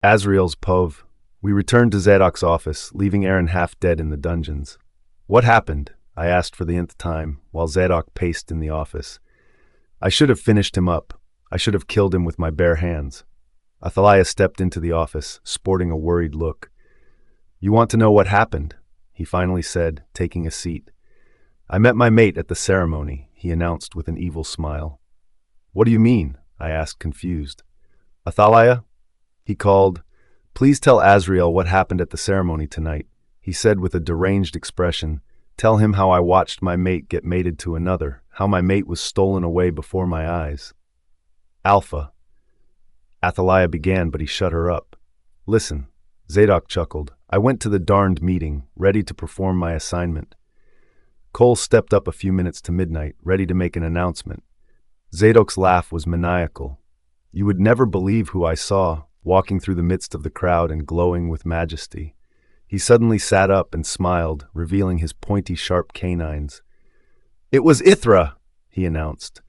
Azrael's Pov. We returned to Zadok's office, leaving Aaron half dead in the dungeons. What happened? I asked for the nth time, while Zadok paced in the office. I should have finished him up. I should have killed him with my bare hands. Athaliah stepped into the office, sporting a worried look. You want to know what happened? He finally said, taking a seat. I met my mate at the ceremony, he announced with an evil smile. What do you mean? I asked, confused. Athaliah? He called. Please tell Azrael what happened at the ceremony tonight, he said with a deranged expression. Tell him how I watched my mate get mated to another, how my mate was stolen away before my eyes. Alpha. Athaliah began, but he shut her up. Listen, Zadok chuckled. I went to the darned meeting, ready to perform my assignment. Cole stepped up a few minutes to midnight, ready to make an announcement. Zadok's laugh was maniacal. You would never believe who I saw, walking through the midst of the crowd and glowing with majesty. He suddenly sat up and smiled, revealing his pointy, sharp canines. It was Ysera, he announced.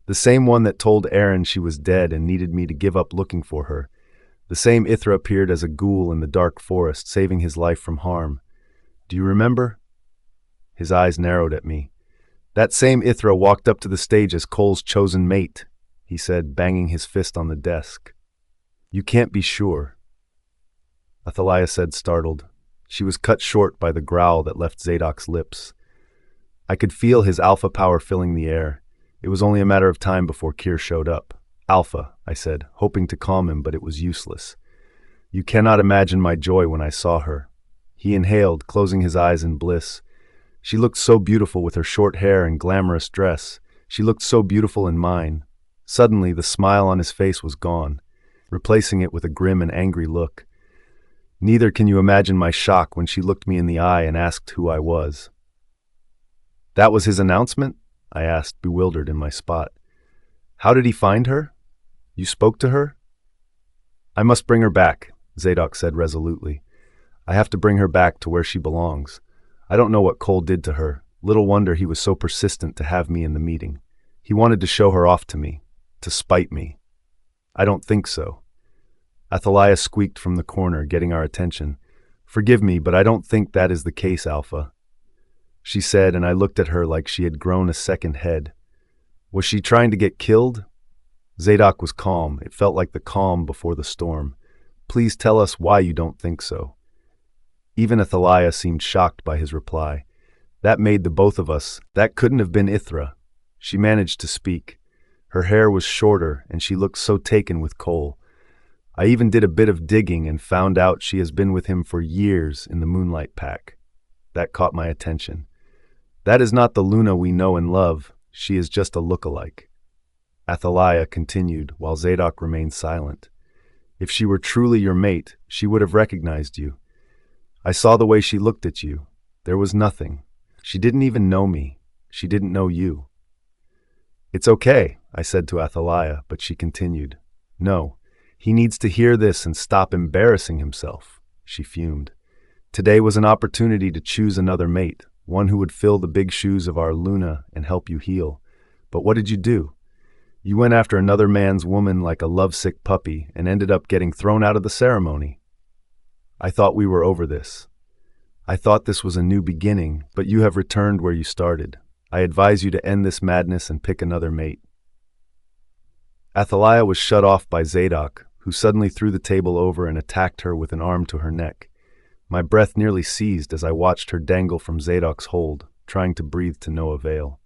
The same one that told Aaron she was dead and needed me to give up looking for her. The same Ysera appeared as a ghoul in the dark forest, saving his life from harm. Do you remember? His eyes narrowed at me. That same Ysera walked up to the stage as Cole's chosen mate, he said, banging his fist on the desk. You can't be sure. Athaliah said, startled. She was cut short by the growl that left Zadok's lips. I could feel his alpha power filling the air. It was only a matter of time before Kyr showed up. Alpha, I said, hoping to calm him, but it was useless. You cannot imagine my joy when I saw her. He inhaled, closing his eyes in bliss. She looked so beautiful with her short hair and glamorous dress. She looked so beautiful in mine. Suddenly, the smile on his face was gone, replacing it with a grim and angry look. Neither can you imagine my shock when she looked me in the eye and asked who I was. That was his announcement? I asked, bewildered in my spot. How did he find her? You spoke to her? I must bring her back, Zadok said resolutely. I have to bring her back to where she belongs. I don't know what Cole did to her. Little wonder he was so persistent to have me in the meeting. He wanted to show her off to me, to spite me. I don't think so. Athaliah squeaked from the corner, getting our attention. Forgive me, but I don't think that is the case, Alpha, she said, and I looked at her like she had grown a second head. Was she trying to get killed? Zadok was calm. It felt like the calm before the storm. Please tell us why you don't think so. Even Athaliah seemed shocked by his reply. That made the both of us. That couldn't have been Ysera. She managed to speak. Her hair was shorter, and she looked so taken with Cole. I even did a bit of digging and found out she has been with him for years in the Moonlight Pack. That caught my attention. That is not the Luna we know and love. She is just a look-alike. Athaliah continued, while Zadok remained silent. If she were truly your mate, she would have recognized you. I saw the way she looked at you. There was nothing. She didn't even know me. She didn't know you. It's okay, I said to Athaliah, but she continued. No, he needs to hear this and stop embarrassing himself, she fumed. Today was an opportunity to choose another mate, one who would fill the big shoes of our Luna and help you heal. But what did you do? You went after another man's woman like a lovesick puppy and ended up getting thrown out of the ceremony. I thought we were over this. I thought this was a new beginning, but you have returned where you started. I advise you to end this madness and pick another mate. Athaliah was shut off by Zadok, who suddenly threw the table over and attacked her with an arm to her neck. My breath nearly seized as I watched her dangle from Zadok's hold, trying to breathe to no avail.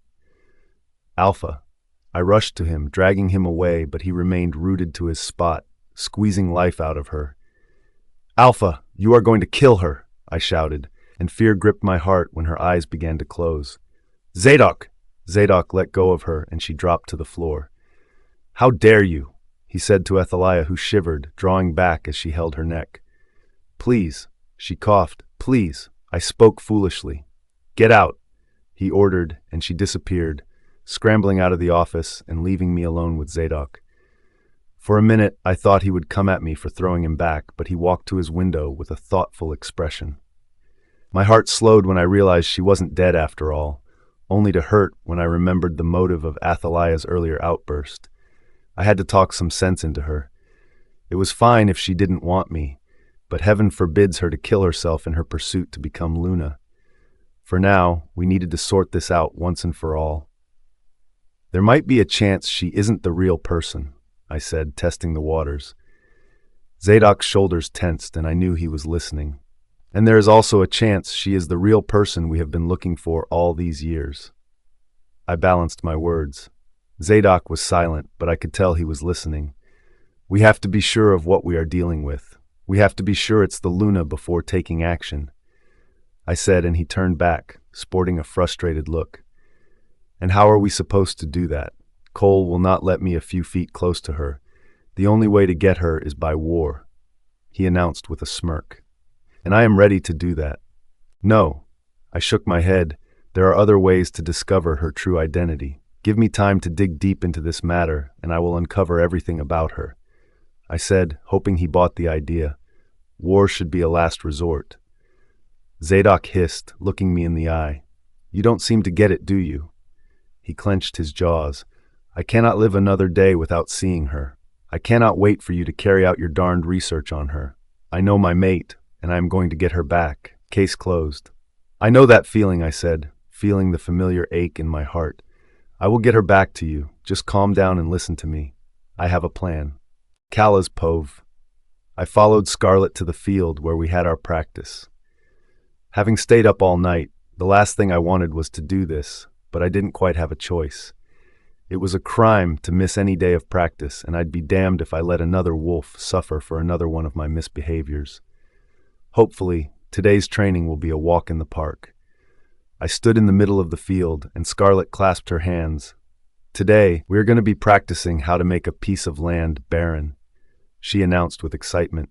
Alpha. I rushed to him, dragging him away, but he remained rooted to his spot, squeezing life out of her. Alpha, you are going to kill her, I shouted, and fear gripped my heart when her eyes began to close. Zadok! Zadok let go of her, and she dropped to the floor. How dare you? He said to Athaliah, who shivered, drawing back as she held her neck. Please, she coughed. Please, I spoke foolishly. Get out, he ordered, and she disappeared, scrambling out of the office and leaving me alone with Zadok. For a minute, I thought he would come at me for throwing him back, but he walked to his window with a thoughtful expression. My heart slowed when I realized she wasn't dead after all, only to hurt when I remembered the motive of Athaliah's earlier outburst. I had to talk some sense into her. It was fine if she didn't want me, but heaven forbids her to kill herself in her pursuit to become Luna. For now, we needed to sort this out once and for all. There might be a chance she isn't the real person, I said, testing the waters. Zadok's shoulders tensed, and I knew he was listening. And there is also a chance she is the real person we have been looking for all these years. I balanced my words. Zadok was silent, but I could tell he was listening. We have to be sure of what we are dealing with. We have to be sure it's the Luna before taking action, I said, and he turned back, sporting a frustrated look. And how are we supposed to do that? Cole will not let me a few feet close to her. The only way to get her is by war, he announced with a smirk. And I am ready to do that. No, I shook my head. There are other ways to discover her true identity. Give me time to dig deep into this matter, and I will uncover everything about her, I said, hoping he bought the idea. War should be a last resort. Zadok hissed, looking me in the eye. You don't seem to get it, do you? He clenched his jaws. I cannot live another day without seeing her. I cannot wait for you to carry out your darned research on her. I know my mate, and I am going to get her back. Case closed. I know that feeling, I said, feeling the familiar ache in my heart. I will get her back to you. Just calm down and listen to me. I have a plan. Kala's Pove. I followed Scarlet to the field where we had our practice. Having stayed up all night, the last thing I wanted was to do this, but I didn't quite have a choice. It was a crime to miss any day of practice, and I'd be damned if I let another wolf suffer for another one of my misbehaviors. Hopefully, today's training will be a walk in the park. I stood in the middle of the field, and Scarlet clasped her hands. Today, we are going to be practicing how to make a piece of land barren, she announced with excitement.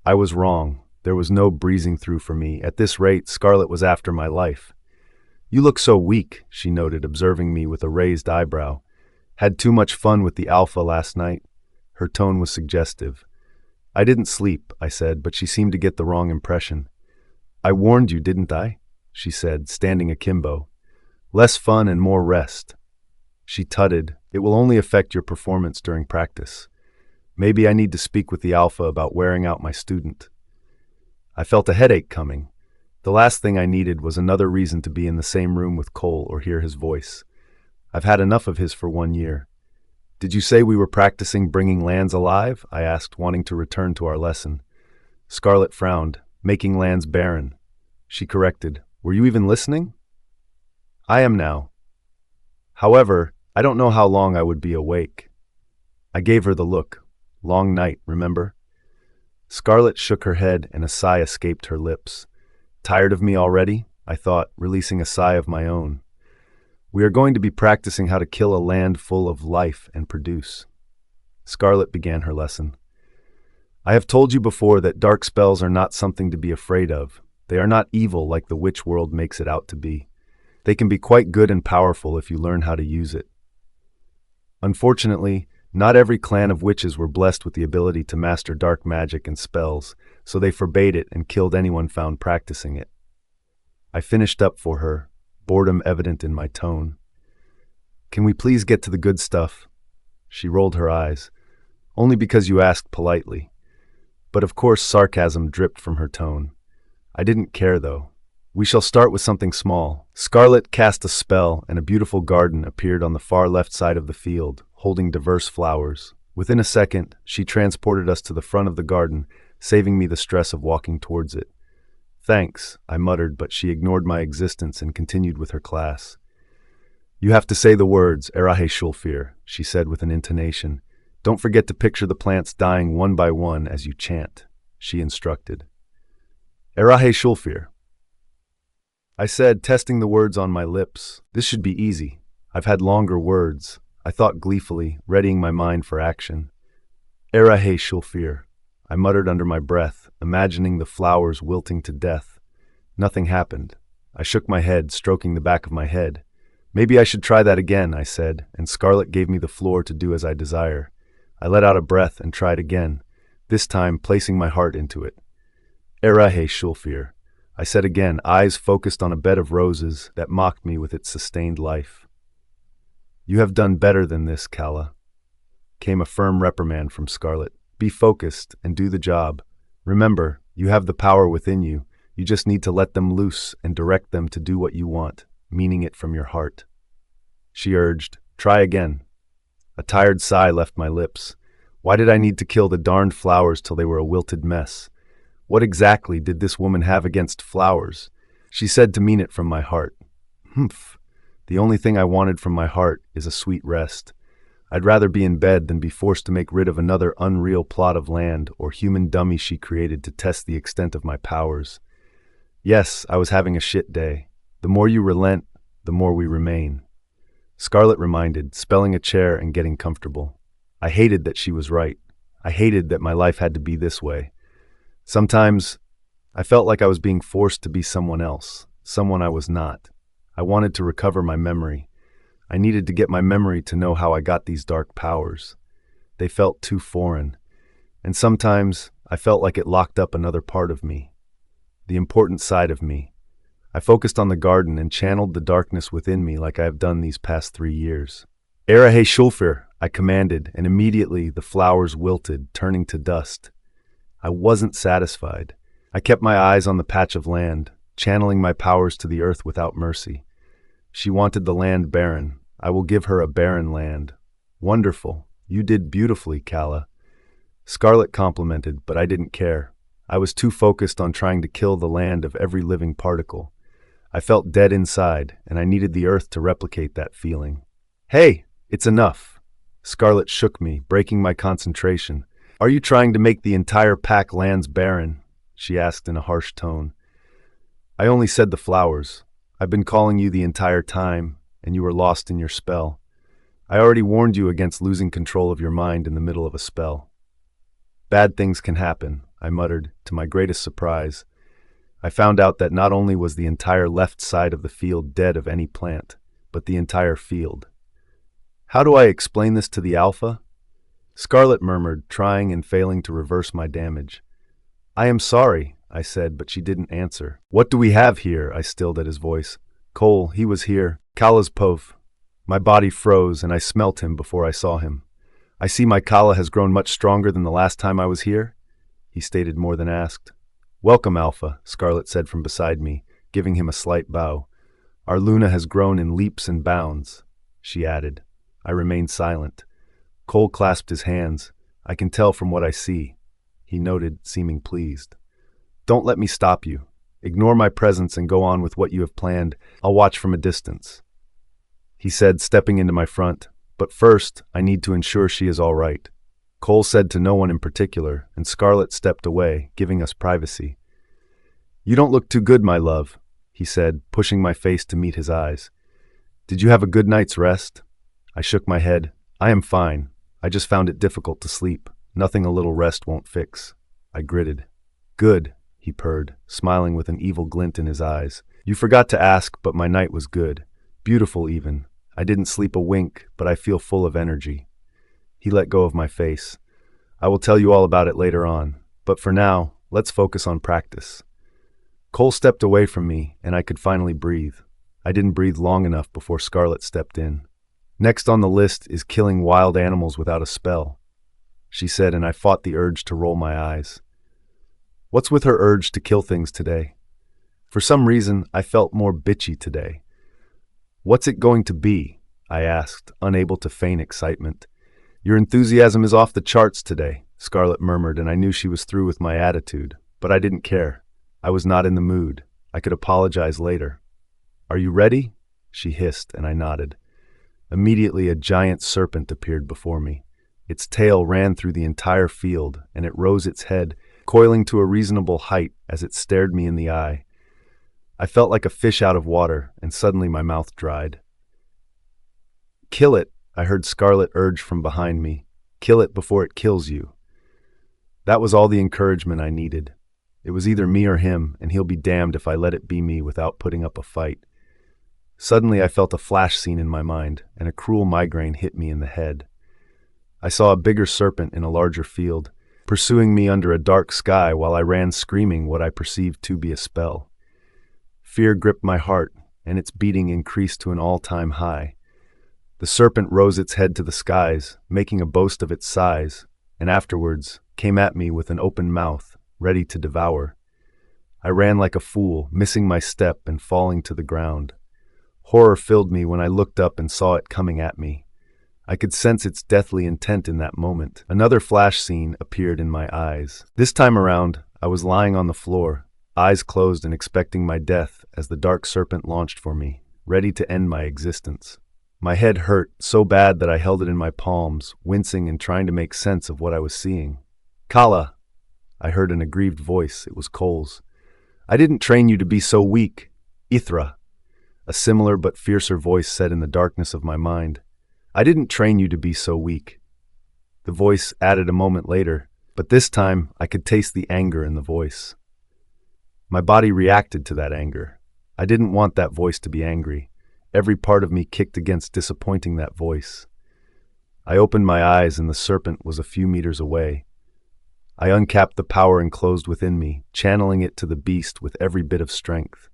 I was wrong. There was no breezing through for me. At this rate, Scarlet was after my life. You look so weak, she noted, observing me with a raised eyebrow. Had too much fun with the alpha last night? Her tone was suggestive. I didn't sleep, I said, but she seemed to get the wrong impression. I warned you, didn't I? She said, standing akimbo. Less fun and more rest. She tutted. It will only affect your performance during practice. Maybe I need to speak with the alpha about wearing out my student. I felt a headache coming. The last thing I needed was another reason to be in the same room with Cole or hear his voice. I've had enough of his for 1 year. Did you say we were practicing bringing lands alive? I asked, wanting to return to our lesson. Scarlet frowned. Making lands barren. She corrected. Were you even listening? I am now. However, I don't know how long I would be awake. I gave her the look. Long night, remember? Scarlet shook her head and a sigh escaped her lips. Tired of me already? I thought, releasing a sigh of my own. We are going to be practicing how to kill a land full of life and produce. Scarlet began her lesson. I have told you before that dark spells are not something to be afraid of. They are not evil like the witch world makes it out to be. They can be quite good and powerful if you learn how to use it. Unfortunately, not every clan of witches were blessed with the ability to master dark magic and spells, so they forbade it and killed anyone found practicing it. I finished up for her, boredom evident in my tone. Can we please get to the good stuff? She rolled her eyes. Only because you asked politely. But of course sarcasm dripped from her tone. I didn't care though. We shall start with something small. Scarlet cast a spell and a beautiful garden appeared on the far left side of the field, holding diverse flowers. Within a second, she transported us to the front of the garden, saving me the stress of walking towards it. Thanks, I muttered, but she ignored my existence and continued with her class. You have to say the words, Erahe Shulfir, she said with an intonation. Don't forget to picture the plants dying one by one as you chant, she instructed. Erahe Shulfir, I said, testing the words on my lips. This should be easy. I've had longer words, I thought gleefully, readying my mind for action. Erahe Shulfir, I muttered under my breath, imagining the flowers wilting to death. Nothing happened. I shook my head, stroking the back of my head. Maybe I should try that again, I said, and Scarlet gave me the floor to do as I desire. I let out a breath and tried again, this time placing my heart into it. Erahe Shulfir, I said again, eyes focused on a bed of roses that mocked me with its sustained life. You have done better than this, Kala, came a firm reprimand from Scarlet. Be focused and do the job. Remember, you have the power within you. You just need to let them loose and direct them to do what you want, meaning it from your heart. She urged, "Try again." A tired sigh left my lips. Why did I need to kill the darned flowers till they were a wilted mess? What exactly did this woman have against flowers? She said to mean it from my heart. Humph. The only thing I wanted from my heart is a sweet rest. I'd rather be in bed than be forced to make rid of another unreal plot of land or human dummy she created to test the extent of my powers. Yes, I was having a shit day. The more you relent, the more we remain. Scarlet reminded, spelling a chair and getting comfortable. I hated that she was right. I hated that my life had to be this way. Sometimes, I felt like I was being forced to be someone else, someone I was not. I wanted to recover my memory. I needed to get my memory to know how I got these dark powers. They felt too foreign. And sometimes, I felt like it locked up another part of me. The important side of me. I focused on the garden and channeled the darkness within me like I have done these past 3 years. "Era he Schulfer," I commanded, and immediately the flowers wilted, turning to dust. I wasn't satisfied. I kept my eyes on the patch of land, channeling my powers to the earth without mercy. She wanted the land barren. I will give her a barren land. Wonderful. You did beautifully, Kala. Scarlet complimented, but I didn't care. I was too focused on trying to kill the land of every living particle. I felt dead inside, and I needed the earth to replicate that feeling. "Hey, it's enough." Scarlet shook me, breaking my concentration. "Are you trying to make the entire pack lands barren?" she asked in a harsh tone. "I only said the flowers. I've been calling you the entire time, and you were lost in your spell. I already warned you against losing control of your mind in the middle of a spell." "Bad things can happen," I muttered, to my greatest surprise. I found out that not only was the entire left side of the field dead of any plant, but the entire field. "How do I explain this to the Alpha?" Scarlet murmured, trying and failing to reverse my damage. "I am sorry," I said, but she didn't answer. "What do we have here?" I stilled at his voice. "Cole, he was here. Kala's Pov." My body froze, and I smelt him before I saw him. "I see my Kala has grown much stronger than the last time I was here," he stated more than asked. "Welcome, Alpha," Scarlet said from beside me, giving him a slight bow. "Our Luna has grown in leaps and bounds," she added. I remained silent. Cole clasped his hands. "I can tell from what I see," he noted, seeming pleased. "Don't let me stop you. Ignore my presence and go on with what you have planned. I'll watch from a distance," he said, stepping into my front. "But first, I need to ensure she is all right." Cole said to no one in particular, and Scarlet stepped away, giving us privacy. "You don't look too good, my love," he said, pushing my face to meet his eyes. "Did you have a good night's rest?" I shook my head. "I am fine. I just found it difficult to sleep. Nothing a little rest won't fix." I gritted. "Good," he purred, smiling with an evil glint in his eyes. "You forgot to ask, but my night was good. Beautiful, even. I didn't sleep a wink, but I feel full of energy." He let go of my face. "I will tell you all about it later on, but for now, let's focus on practice." Cole stepped away from me, and I could finally breathe. I didn't breathe long enough before Scarlet stepped in. "Next on the list is killing wild animals without a spell," she said, and I fought the urge to roll my eyes. What's with her urge to kill things today? For some reason, I felt more bitchy today. "What's it going to be?" I asked, unable to feign excitement. "Your enthusiasm is off the charts today," Scarlet murmured, and I knew she was through with my attitude. But I didn't care. I was not in the mood. I could apologize later. "Are you ready?" she hissed, and I nodded. Immediately, a giant serpent appeared before me. Its tail ran through the entire field, and it rose its head, coiling to a reasonable height as it stared me in the eye. I felt like a fish out of water, and suddenly my mouth dried. "Kill it," I heard Scarlet urge from behind me. "Kill it before it kills you." That was all the encouragement I needed. It was either me or him, and he'll be damned if I let it be me without putting up a fight. Suddenly I felt a flash scene in my mind, and a cruel migraine hit me in the head. I saw a bigger serpent in a larger field, pursuing me under a dark sky while I ran screaming what I perceived to be a spell. Fear gripped my heart, and its beating increased to an all-time high. The serpent rose its head to the skies, making a boast of its size, and afterwards came at me with an open mouth, ready to devour. I ran like a fool, missing my step and falling to the ground. Horror filled me when I looked up and saw it coming at me. I could sense its deathly intent in that moment. Another flash scene appeared in my eyes. This time around, I was lying on the floor, eyes closed and expecting my death as the dark serpent launched for me, ready to end my existence. My head hurt so bad that I held it in my palms, wincing and trying to make sense of what I was seeing. "Kala!" I heard an aggrieved voice. It was Cole's. "I didn't train you to be so weak. Ysera." A similar but fiercer voice said in the darkness of my mind. "I didn't train you to be so weak." The voice added a moment later, but this time I could taste the anger in the voice. My body reacted to that anger. I didn't want that voice to be angry. Every part of me kicked against disappointing that voice. I opened my eyes and the serpent was a few meters away. I uncapped the power enclosed within me, channeling it to the beast with every bit of strength.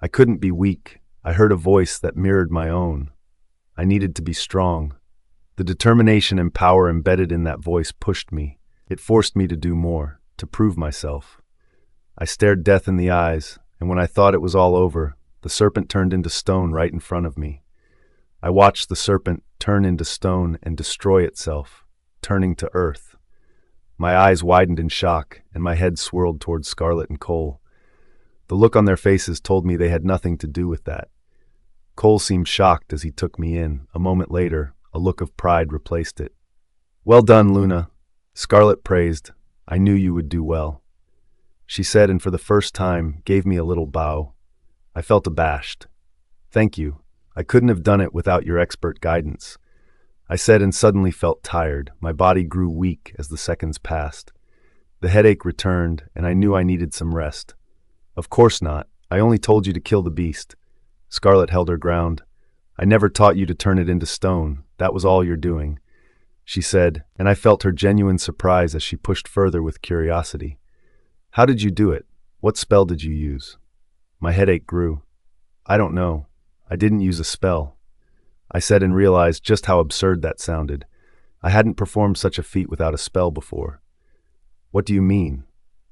I couldn't be weak. I heard a voice that mirrored my own. I needed to be strong. The determination and power embedded in that voice pushed me. It forced me to do more, to prove myself. I stared death in the eyes, and when I thought it was all over, the serpent turned into stone right in front of me. I watched the serpent turn into stone and destroy itself, turning to earth. My eyes widened in shock, and my head swirled towards Scarlet and Cole. The look on their faces told me they had nothing to do with that. Cole seemed shocked as he took me in. A moment later, a look of pride replaced it. "Well done, Luna," Scarlet praised. "I knew you would do well," she said, and for the first time gave me a little bow. I felt abashed. "Thank you. I couldn't have done it without your expert guidance," I said, and suddenly felt tired. My body grew weak as the seconds passed. The headache returned, and I knew I needed some rest. "Of course not. I only told you to kill the beast." Scarlet held her ground. "I never taught you to turn it into stone. That was all you're doing," she said, and I felt her genuine surprise as she pushed further with curiosity. "How did you do it? What spell did you use?" My headache grew. "I don't know. I didn't use a spell," I said, and realized just how absurd that sounded. I hadn't performed such a feat without a spell before. "What do you mean?"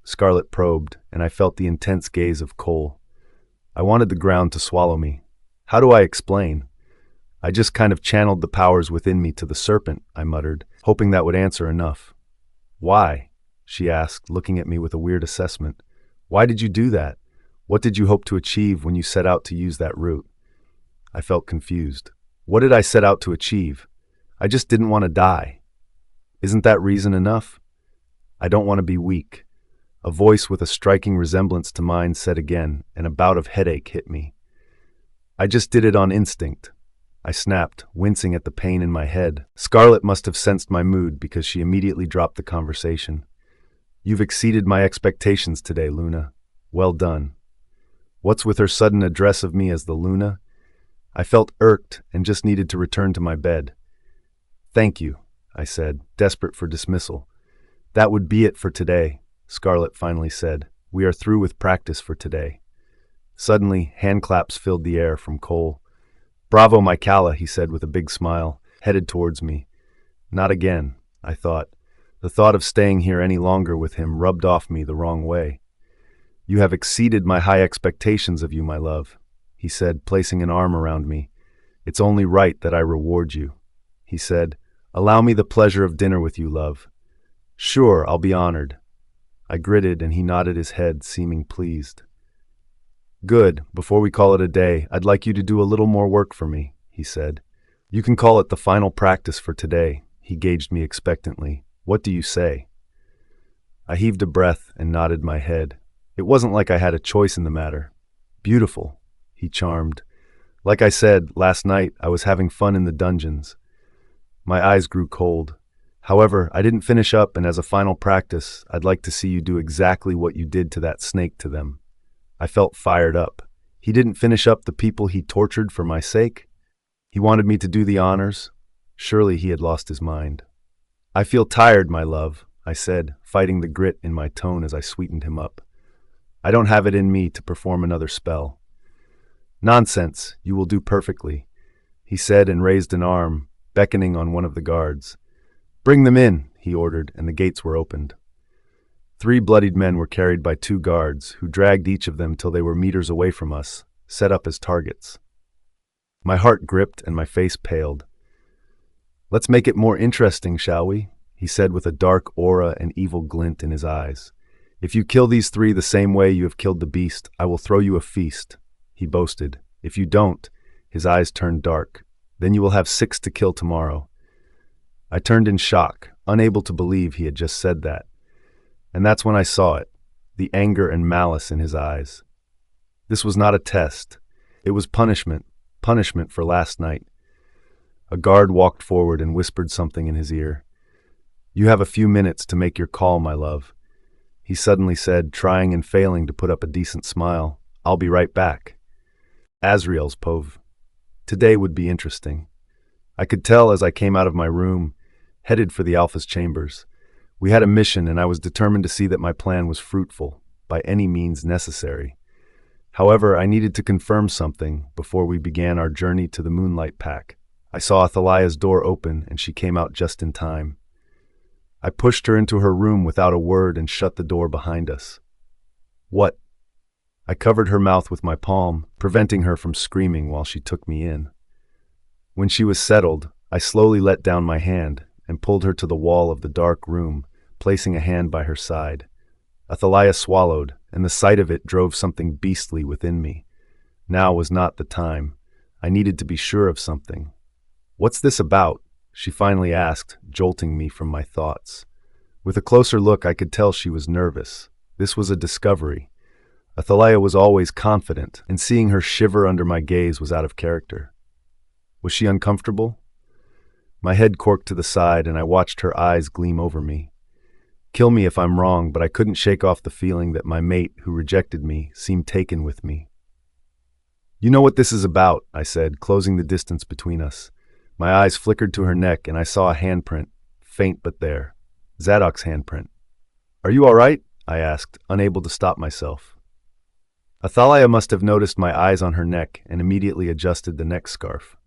Scarlet probed, and I felt the intense gaze of Cole. I wanted the ground to swallow me. "How do I explain?" "I just kind of channeled the powers within me to the serpent," I muttered, hoping that would answer enough. "Why?" she asked, looking at me with a weird assessment. "Why did you do that? What did you hope to achieve when you set out to use that route?" I felt confused. What did I set out to achieve? I just didn't want to die. Isn't that reason enough? "I don't want to be weak," a voice with a striking resemblance to mine said again, and a bout of headache hit me. "I just did it on instinct," I snapped, wincing at the pain in my head. Scarlet must have sensed my mood because she immediately dropped the conversation. "You've exceeded my expectations today, Luna. Well done." What's with her sudden address of me as the Luna? I felt irked and just needed to return to my bed. "Thank you," I said, desperate for dismissal. "That would be it for today," Scarlet finally said. "We are through with practice for today." Suddenly, hand claps filled the air from Cole. "Bravo, my Kala," he said with a big smile, headed towards me. Not again, I thought. The thought of staying here any longer with him rubbed off me the wrong way. "You have exceeded my high expectations of you, my love," he said, placing an arm around me. "It's only right that I reward you," he said. "Allow me the pleasure of dinner with you, love." "Sure, I'll be honored." I gritted, and he nodded his head, seeming pleased. "Good. Before we call it a day, I'd like you to do a little more work for me," he said. "You can call it the final practice for today." He gauged me expectantly. "What do you say?" I heaved a breath and nodded my head. It wasn't like I had a choice in the matter. "Beautiful," he charmed. "Like I said, last night I was having fun in the dungeons." My eyes grew cold. "However, I didn't finish up, and as a final practice, I'd like to see you do exactly what you did to that snake to them." I felt fired up. He didn't finish up the people he tortured for my sake? He wanted me to do the honors? Surely he had lost his mind. "I feel tired, my love," I said, fighting the grit in my tone as I sweetened him up. "I don't have it in me to perform another spell." "Nonsense, you will do perfectly," he said, and raised an arm, beckoning on one of the guards. "Bring them in," he ordered, and the gates were opened. 3 bloodied men were carried by 2 guards, who dragged each of them till they were meters away from us, set up as targets. My heart gripped and my face paled. "Let's make it more interesting, shall we?" he said with a dark aura and evil glint in his eyes. "If you kill these 3 the same way you have killed the beast, I will throw you a feast," he boasted. "If you don't," his eyes turned dark, "then you will have 6 to kill tomorrow." I turned in shock, unable to believe he had just said that. And that's when I saw it, the anger and malice in his eyes. This was not a test. It was punishment for last night. A guard walked forward and whispered something in his ear. "You have a few minutes to make your call, my love," he suddenly said, trying and failing to put up a decent smile. "I'll be right back." Azrael's Pov. Today would be interesting. I could tell as I came out of my room, headed for the Alpha's chambers. We had a mission, and I was determined to see that my plan was fruitful, by any means necessary. However, I needed to confirm something before we began our journey to the Moonlight Pack. I saw Athaliah's door open, and she came out just in time. I pushed her into her room without a word and shut the door behind us. "What?" I covered her mouth with my palm, preventing her from screaming while she took me in. When she was settled, I slowly let down my hand and pulled her to the wall of the dark room, placing a hand by her side. Athaliah swallowed, and the sight of it drove something beastly within me. Now was not the time. I needed to be sure of something. "What's this about?" she finally asked, jolting me from my thoughts. With a closer look, I could tell she was nervous. This was a discovery. Athaliah was always confident, and seeing her shiver under my gaze was out of character. Was she uncomfortable? My head corked to the side, and I watched her eyes gleam over me. Kill me if I'm wrong, but I couldn't shake off the feeling that my mate, who rejected me, seemed taken with me. "You know what this is about," I said, closing the distance between us. My eyes flickered to her neck, and I saw a handprint, faint but there. Zadok's handprint. "Are you all right?" I asked, unable to stop myself. Athaliah must have noticed my eyes on her neck and immediately adjusted the neck scarf.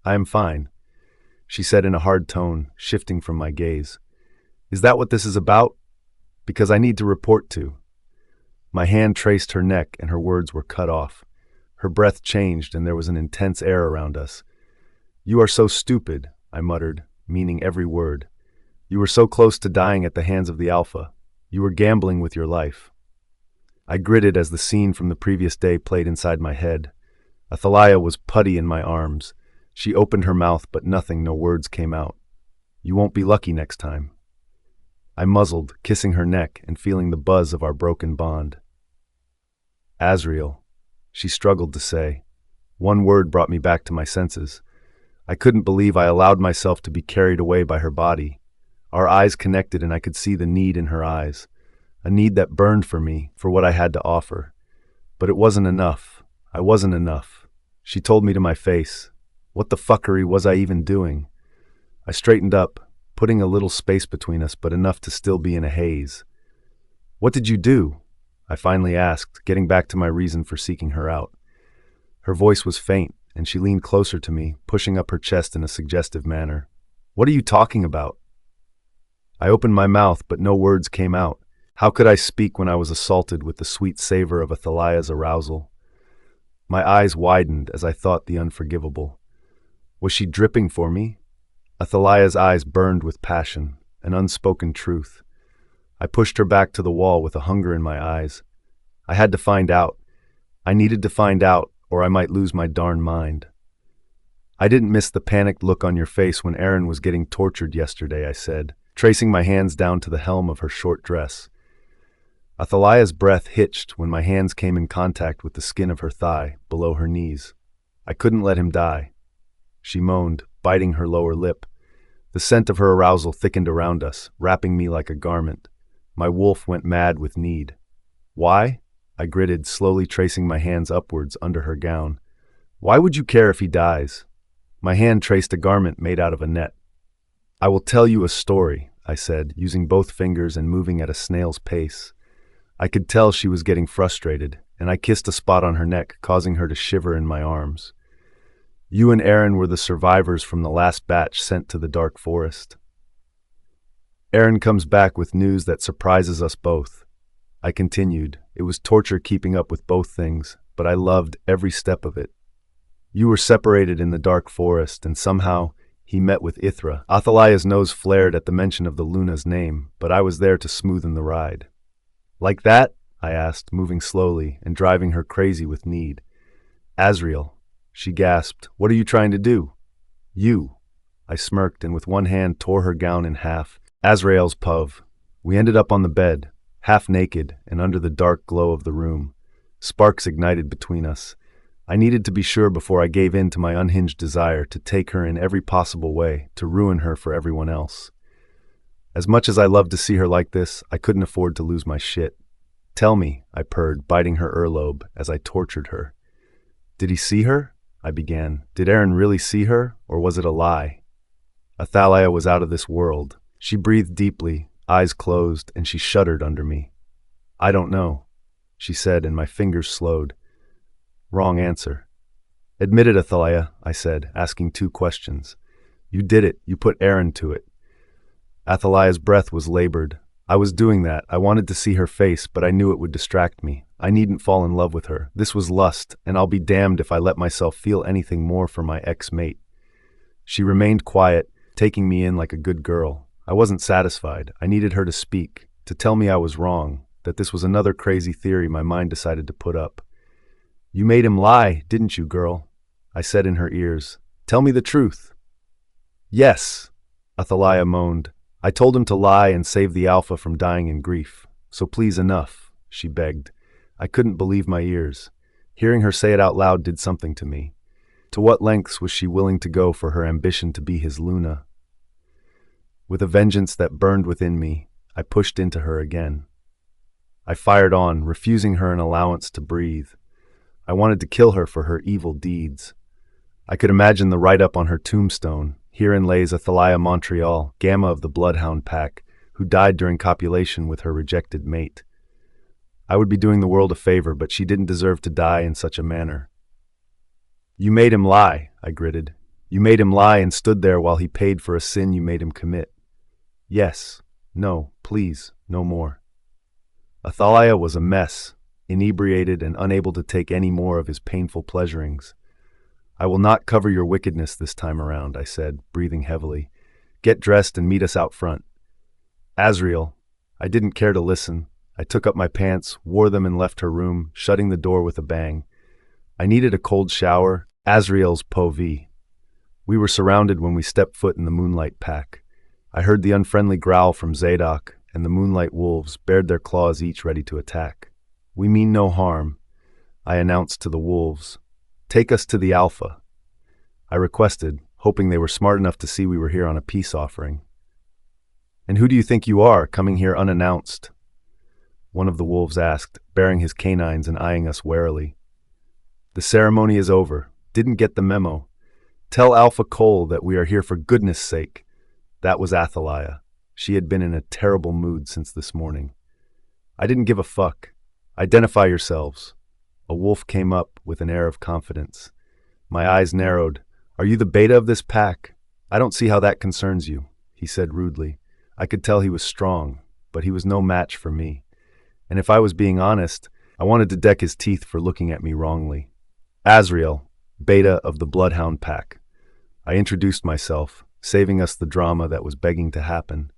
"I am fine," she said in a hard tone, shifting from my gaze. "Is that what this is about? Because I need to report to." My hand traced her neck and her words were cut off. Her breath changed and there was an intense air around us. "You are so stupid," I muttered, meaning every word. "You were so close to dying at the hands of the Alpha. You were gambling with your life." I gritted as the scene from the previous day played inside my head. Athaliah was putty in my arms. She opened her mouth, but no words came out. "You won't be lucky next time." I muzzled, kissing her neck and feeling the buzz of our broken bond. "Azrael," she struggled to say. One word brought me back to my senses. I couldn't believe I allowed myself to be carried away by her body. Our eyes connected and I could see the need in her eyes, a need that burned for me, for what I had to offer. But it wasn't enough. I wasn't enough. She told me to my face. What the fuckery was I even doing? I straightened up, putting a little space between us, but enough to still be in a haze. "What did you do?" I finally asked, getting back to my reason for seeking her out. Her voice was faint, and she leaned closer to me, pushing up her chest in a suggestive manner. "What are you talking about?" I opened my mouth, but no words came out. How could I speak when I was assaulted with the sweet savor of Athaliah's arousal? My eyes widened as I thought the unforgivable. Was she dripping for me? Athaliah's eyes burned with passion, an unspoken truth. I pushed her back to the wall with a hunger in my eyes. I had to find out. I needed to find out, or I might lose my darn mind. "I didn't miss the panicked look on your face when Aaron was getting tortured yesterday," I said, tracing my hands down to the hem of her short dress. Athaliah's breath hitched when my hands came in contact with the skin of her thigh, below her knees. "I couldn't let him die." She moaned, biting her lower lip. The scent of her arousal thickened around us, wrapping me like a garment. My wolf went mad with need. "Why?" I gritted, slowly tracing my hands upwards under her gown. "Why would you care if he dies?" My hand traced a garment made out of a net. "I will tell you a story," I said, using both fingers and moving at a snail's pace. I could tell she was getting frustrated, and I kissed a spot on her neck, causing her to shiver in my arms. "You and Aaron were the survivors from the last batch sent to the dark forest." Aaron comes back with news that surprises us both. I continued. It was torture keeping up with both things, but I loved every step of it. You were separated in the dark forest, and somehow he met with Ysera. Athaliah's nose flared at the mention of the Luna's name, but I was there to smoothen the ride. Like that? I asked, moving slowly and driving her crazy with need. Azrael, she gasped. What are you trying to do? You. I smirked and with one hand tore her gown in half. Azrael's puv. We ended up on the bed, half naked and under the dark glow of the room. Sparks ignited between us. I needed to be sure before I gave in to my unhinged desire to take her in every possible way, to ruin her for everyone else. As much as I loved to see her like this, I couldn't afford to lose my shit. Tell me, I purred, biting her earlobe as I tortured her. Did he see her? I began. Did Aaron really see her, or was it a lie? Athaliah was out of this world. She breathed deeply, eyes closed, and she shuddered under me. I don't know, she said, and my fingers slowed. Wrong answer. Admit it, Athaliah, I said, asking two questions. You did it. You put Aaron to it. Athaliah's breath was labored. I was doing that. I wanted to see her face, but I knew it would distract me. I needn't fall in love with her. This was lust, and I'll be damned if I let myself feel anything more for my ex-mate. She remained quiet, taking me in like a good girl. I wasn't satisfied. I needed her to speak, to tell me I was wrong, that this was another crazy theory my mind decided to put up. You made him lie, didn't you, girl? I said in her ears. Tell me the truth. Yes, Athaliah moaned. I told him to lie and save the alpha from dying in grief. So please enough, she begged. I couldn't believe my ears. Hearing her say it out loud did something to me. To what lengths was she willing to go for her ambition to be his Luna? With a vengeance that burned within me, I pushed into her again. I fired on, refusing her an allowance to breathe. I wanted to kill her for her evil deeds. I could imagine the write-up on her tombstone. Herein lays Athaliah Montreal, Gamma of the Bloodhound Pack, who died during copulation with her rejected mate. I would be doing the world a favor, but she didn't deserve to die in such a manner. You made him lie, I gritted. You made him lie and stood there while he paid for a sin you made him commit. Yes. No, please, no more. Athaliah was a mess, inebriated and unable to take any more of his painful pleasurings. I will not cover your wickedness this time around, I said, breathing heavily. Get dressed and meet us out front. Azrael. I didn't care to listen. I took up my pants, wore them and left her room, shutting the door with a bang. I needed a cold shower, Azrael's povee. We were surrounded when we stepped foot in the Moonlight Pack. I heard the unfriendly growl from Zadok, and the Moonlight Wolves bared their claws each ready to attack. We mean no harm, I announced to the wolves. Take us to the Alpha. I requested, hoping they were smart enough to see we were here on a peace offering. And who do you think you are, coming here unannounced? One of the wolves asked, baring his canines and eyeing us warily. The ceremony is over. Didn't get the memo. Tell Alpha Cole that we are here for goodness sake. That was Athaliah. She had been in a terrible mood since this morning. I didn't give a fuck. Identify yourselves. A wolf came up with an air of confidence. My eyes narrowed. Are you the beta of this pack? I don't see how that concerns you, he said rudely. I could tell he was strong, but he was no match for me. And if I was being honest, I wanted to deck his teeth for looking at me wrongly. Azrael, beta of the Bloodhound Pack. I introduced myself, saving us the drama that was begging to happen.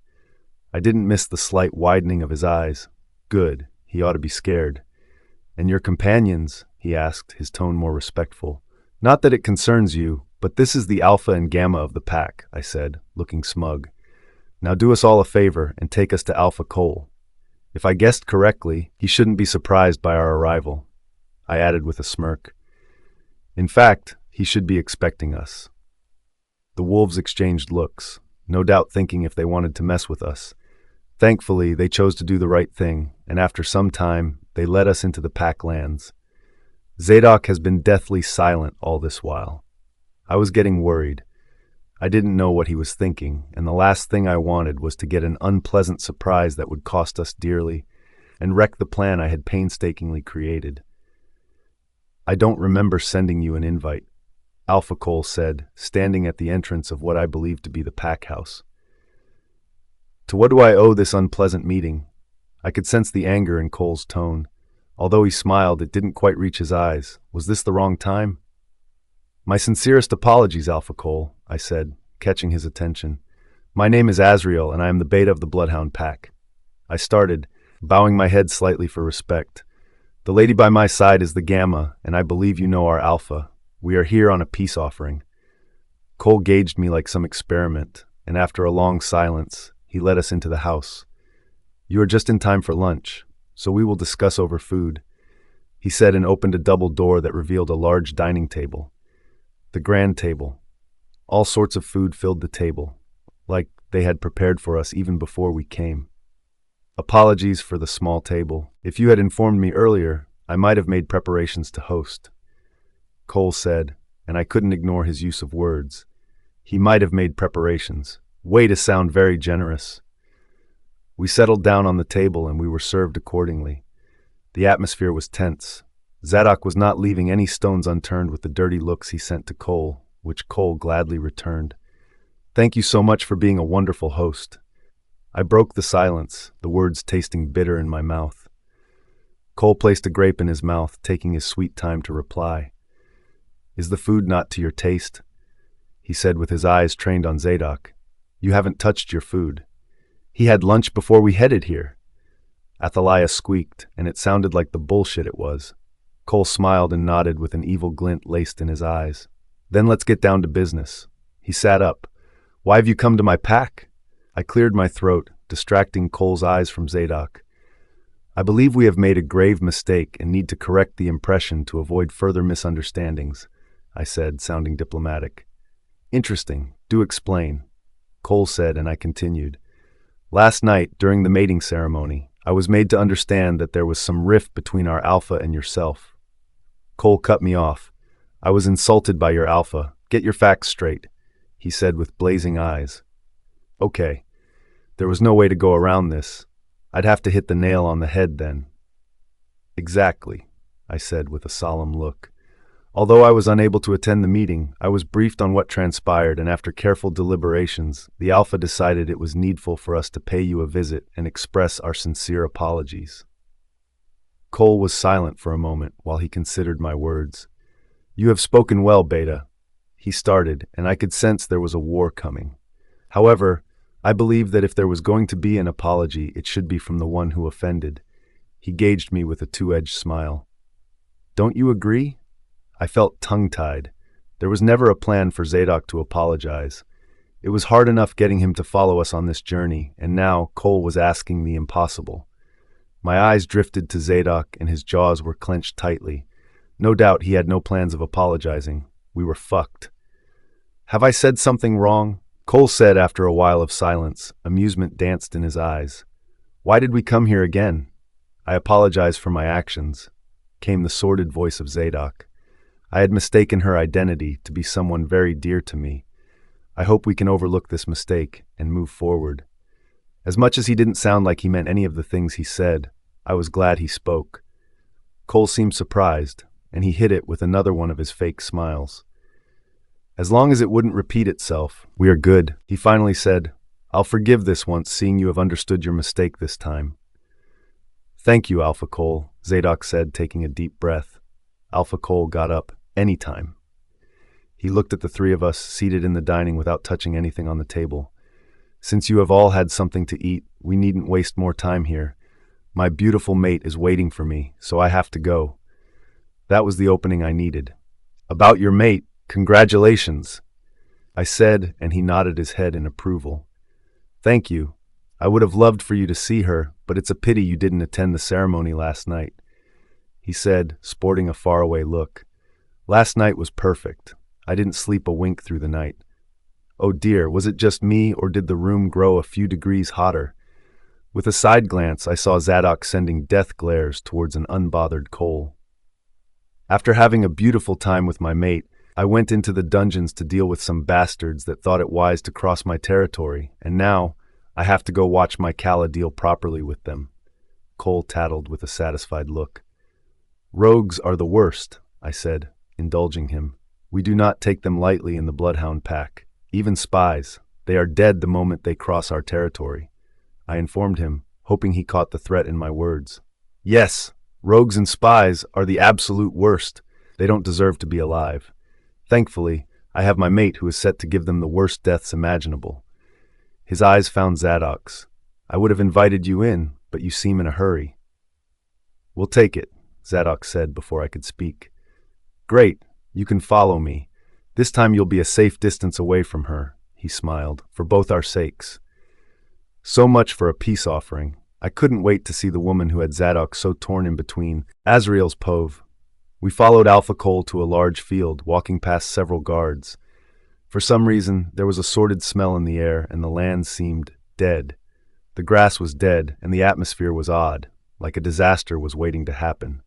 I didn't miss the slight widening of his eyes. Good, he ought to be scared. And your companions? He asked, his tone more respectful. Not that it concerns you, but this is the Alpha and Gamma of the pack, I said, looking smug. Now do us all a favor and take us to Alpha Cole. If I guessed correctly, he shouldn't be surprised by our arrival. I added with a smirk. In fact, he should be expecting us. The wolves exchanged looks, no doubt thinking if they wanted to mess with us. Thankfully, they chose to do the right thing, and after some time, they led us into the pack lands. Zadok has been deathly silent all this while. I was getting worried. I didn't know what he was thinking, and the last thing I wanted was to get an unpleasant surprise that would cost us dearly and wreck the plan I had painstakingly created. I don't remember sending you an invite, Alpha Cole said, standing at the entrance of what I believed to be the pack house. To what do I owe this unpleasant meeting? I could sense the anger in Cole's tone. Although he smiled, it didn't quite reach his eyes. Was this the wrong time? My sincerest apologies, Alpha Cole, I said, catching his attention. My name is Azrael, and I am the beta of the Bloodhound Pack. I started, bowing my head slightly for respect. The lady by my side is the Gamma, and I believe you know our Alpha. We are here on a peace offering. Cole gauged me like some experiment, and after a long silence, he led us into the house. You are just in time for lunch, so we will discuss over food, he said, and opened a double door that revealed a large dining table. The grand table. All sorts of food filled the table, like they had prepared for us even before we came. Apologies for the small table. If you had informed me earlier, I might have made preparations to host. Cole said, and I couldn't ignore his use of words. He might have made preparations. Way to sound very generous. We settled down on the table and we were served accordingly. The atmosphere was tense. Zadok was not leaving any stones unturned with the dirty looks he sent to Cole, which Cole gladly returned. Thank you so much for being a wonderful host. I broke the silence, the words tasting bitter in my mouth. Cole placed a grape in his mouth, taking his sweet time to reply. Is the food not to your taste? He said with his eyes trained on Zadok. You haven't touched your food. He had lunch before we headed here. Athaliah squeaked, and it sounded like the bullshit it was. Cole smiled and nodded with an evil glint laced in his eyes. Then let's get down to business. He sat up. Why have you come to my pack? I cleared my throat, distracting Cole's eyes from Zadok. I believe we have made a grave mistake and need to correct the impression to avoid further misunderstandings, I said, sounding diplomatic. Interesting. Do explain, Cole said, and I continued. Last night, during the mating ceremony, I was made to understand that there was some rift between our Alpha and yourself. Cole cut me off. I was insulted by your Alpha. Get your facts straight, he said with blazing eyes. Okay. There was no way to go around this. I'd have to hit the nail on the head then. Exactly, I said with a solemn look. Although I was unable to attend the meeting, I was briefed on what transpired, and after careful deliberations, the Alpha decided it was needful for us to pay you a visit and express our sincere apologies. Cole was silent for a moment while he considered my words. You have spoken well, Beta. He started, and I could sense there was a war coming. However, I believe that if there was going to be an apology, it should be from the one who offended. He gauged me with a two-edged smile. Don't you agree? I felt tongue-tied. There was never a plan for Zadok to apologize. It was hard enough getting him to follow us on this journey, and now Cole was asking the impossible. My eyes drifted to Zadok, and his jaws were clenched tightly. No doubt he had no plans of apologizing. We were fucked. Have I said something wrong? Cole said after a while of silence. Amusement danced in his eyes. Why did we come here again? I apologize for my actions, came the sordid voice of Zadok. I had mistaken her identity to be someone very dear to me. I hope we can overlook this mistake and move forward. As much as he didn't sound like he meant any of the things he said, I was glad he spoke. Cole seemed surprised, and he hit it with another one of his fake smiles. As long as it wouldn't repeat itself, we are good, he finally said. I'll forgive this once, seeing you have understood your mistake this time. Thank you, Alpha Cole, Zadok said, taking a deep breath. Alpha Cole got up. Anytime. He looked at the three of us seated in the dining without touching anything on the table. Since you have all had something to eat, we needn't waste more time here. My beautiful mate is waiting for me, so I have to go. That was the opening I needed. About your mate, congratulations, I said, and he nodded his head in approval. Thank you. I would have loved for you to see her, but it's a pity you didn't attend the ceremony last night, he said, sporting a faraway look. Last night was perfect. I didn't sleep a wink through the night. Oh dear, was it just me, or did the room grow a few degrees hotter? With a side glance, I saw Zadok sending death glares towards an unbothered Cole. After having a beautiful time with my mate, I went into the dungeons to deal with some bastards that thought it wise to cross my territory, and now I have to go watch my Kala deal properly with them. Cole tattled with a satisfied look. Rogues are the worst, I said, indulging him. We do not take them lightly in the Bloodhound Pack. Even spies. They are dead the moment they cross our territory. I informed him, hoping he caught the threat in my words. Yes, rogues and spies are the absolute worst. They don't deserve to be alive. Thankfully, I have my mate who is set to give them the worst deaths imaginable. His eyes found Zadok's. I would have invited you in, but you seem in a hurry. We'll take it, Zadok said before I could speak. Great, you can follow me. This time you'll be a safe distance away from her, he smiled, for both our sakes. So much for a peace offering. I couldn't wait to see the woman who had Zadok so torn in between. Azrael's Pove. We followed Alpha Cole to a large field, walking past several guards. For some reason, there was a sordid smell in the air, and the land seemed dead. The grass was dead, and the atmosphere was odd, like a disaster was waiting to happen.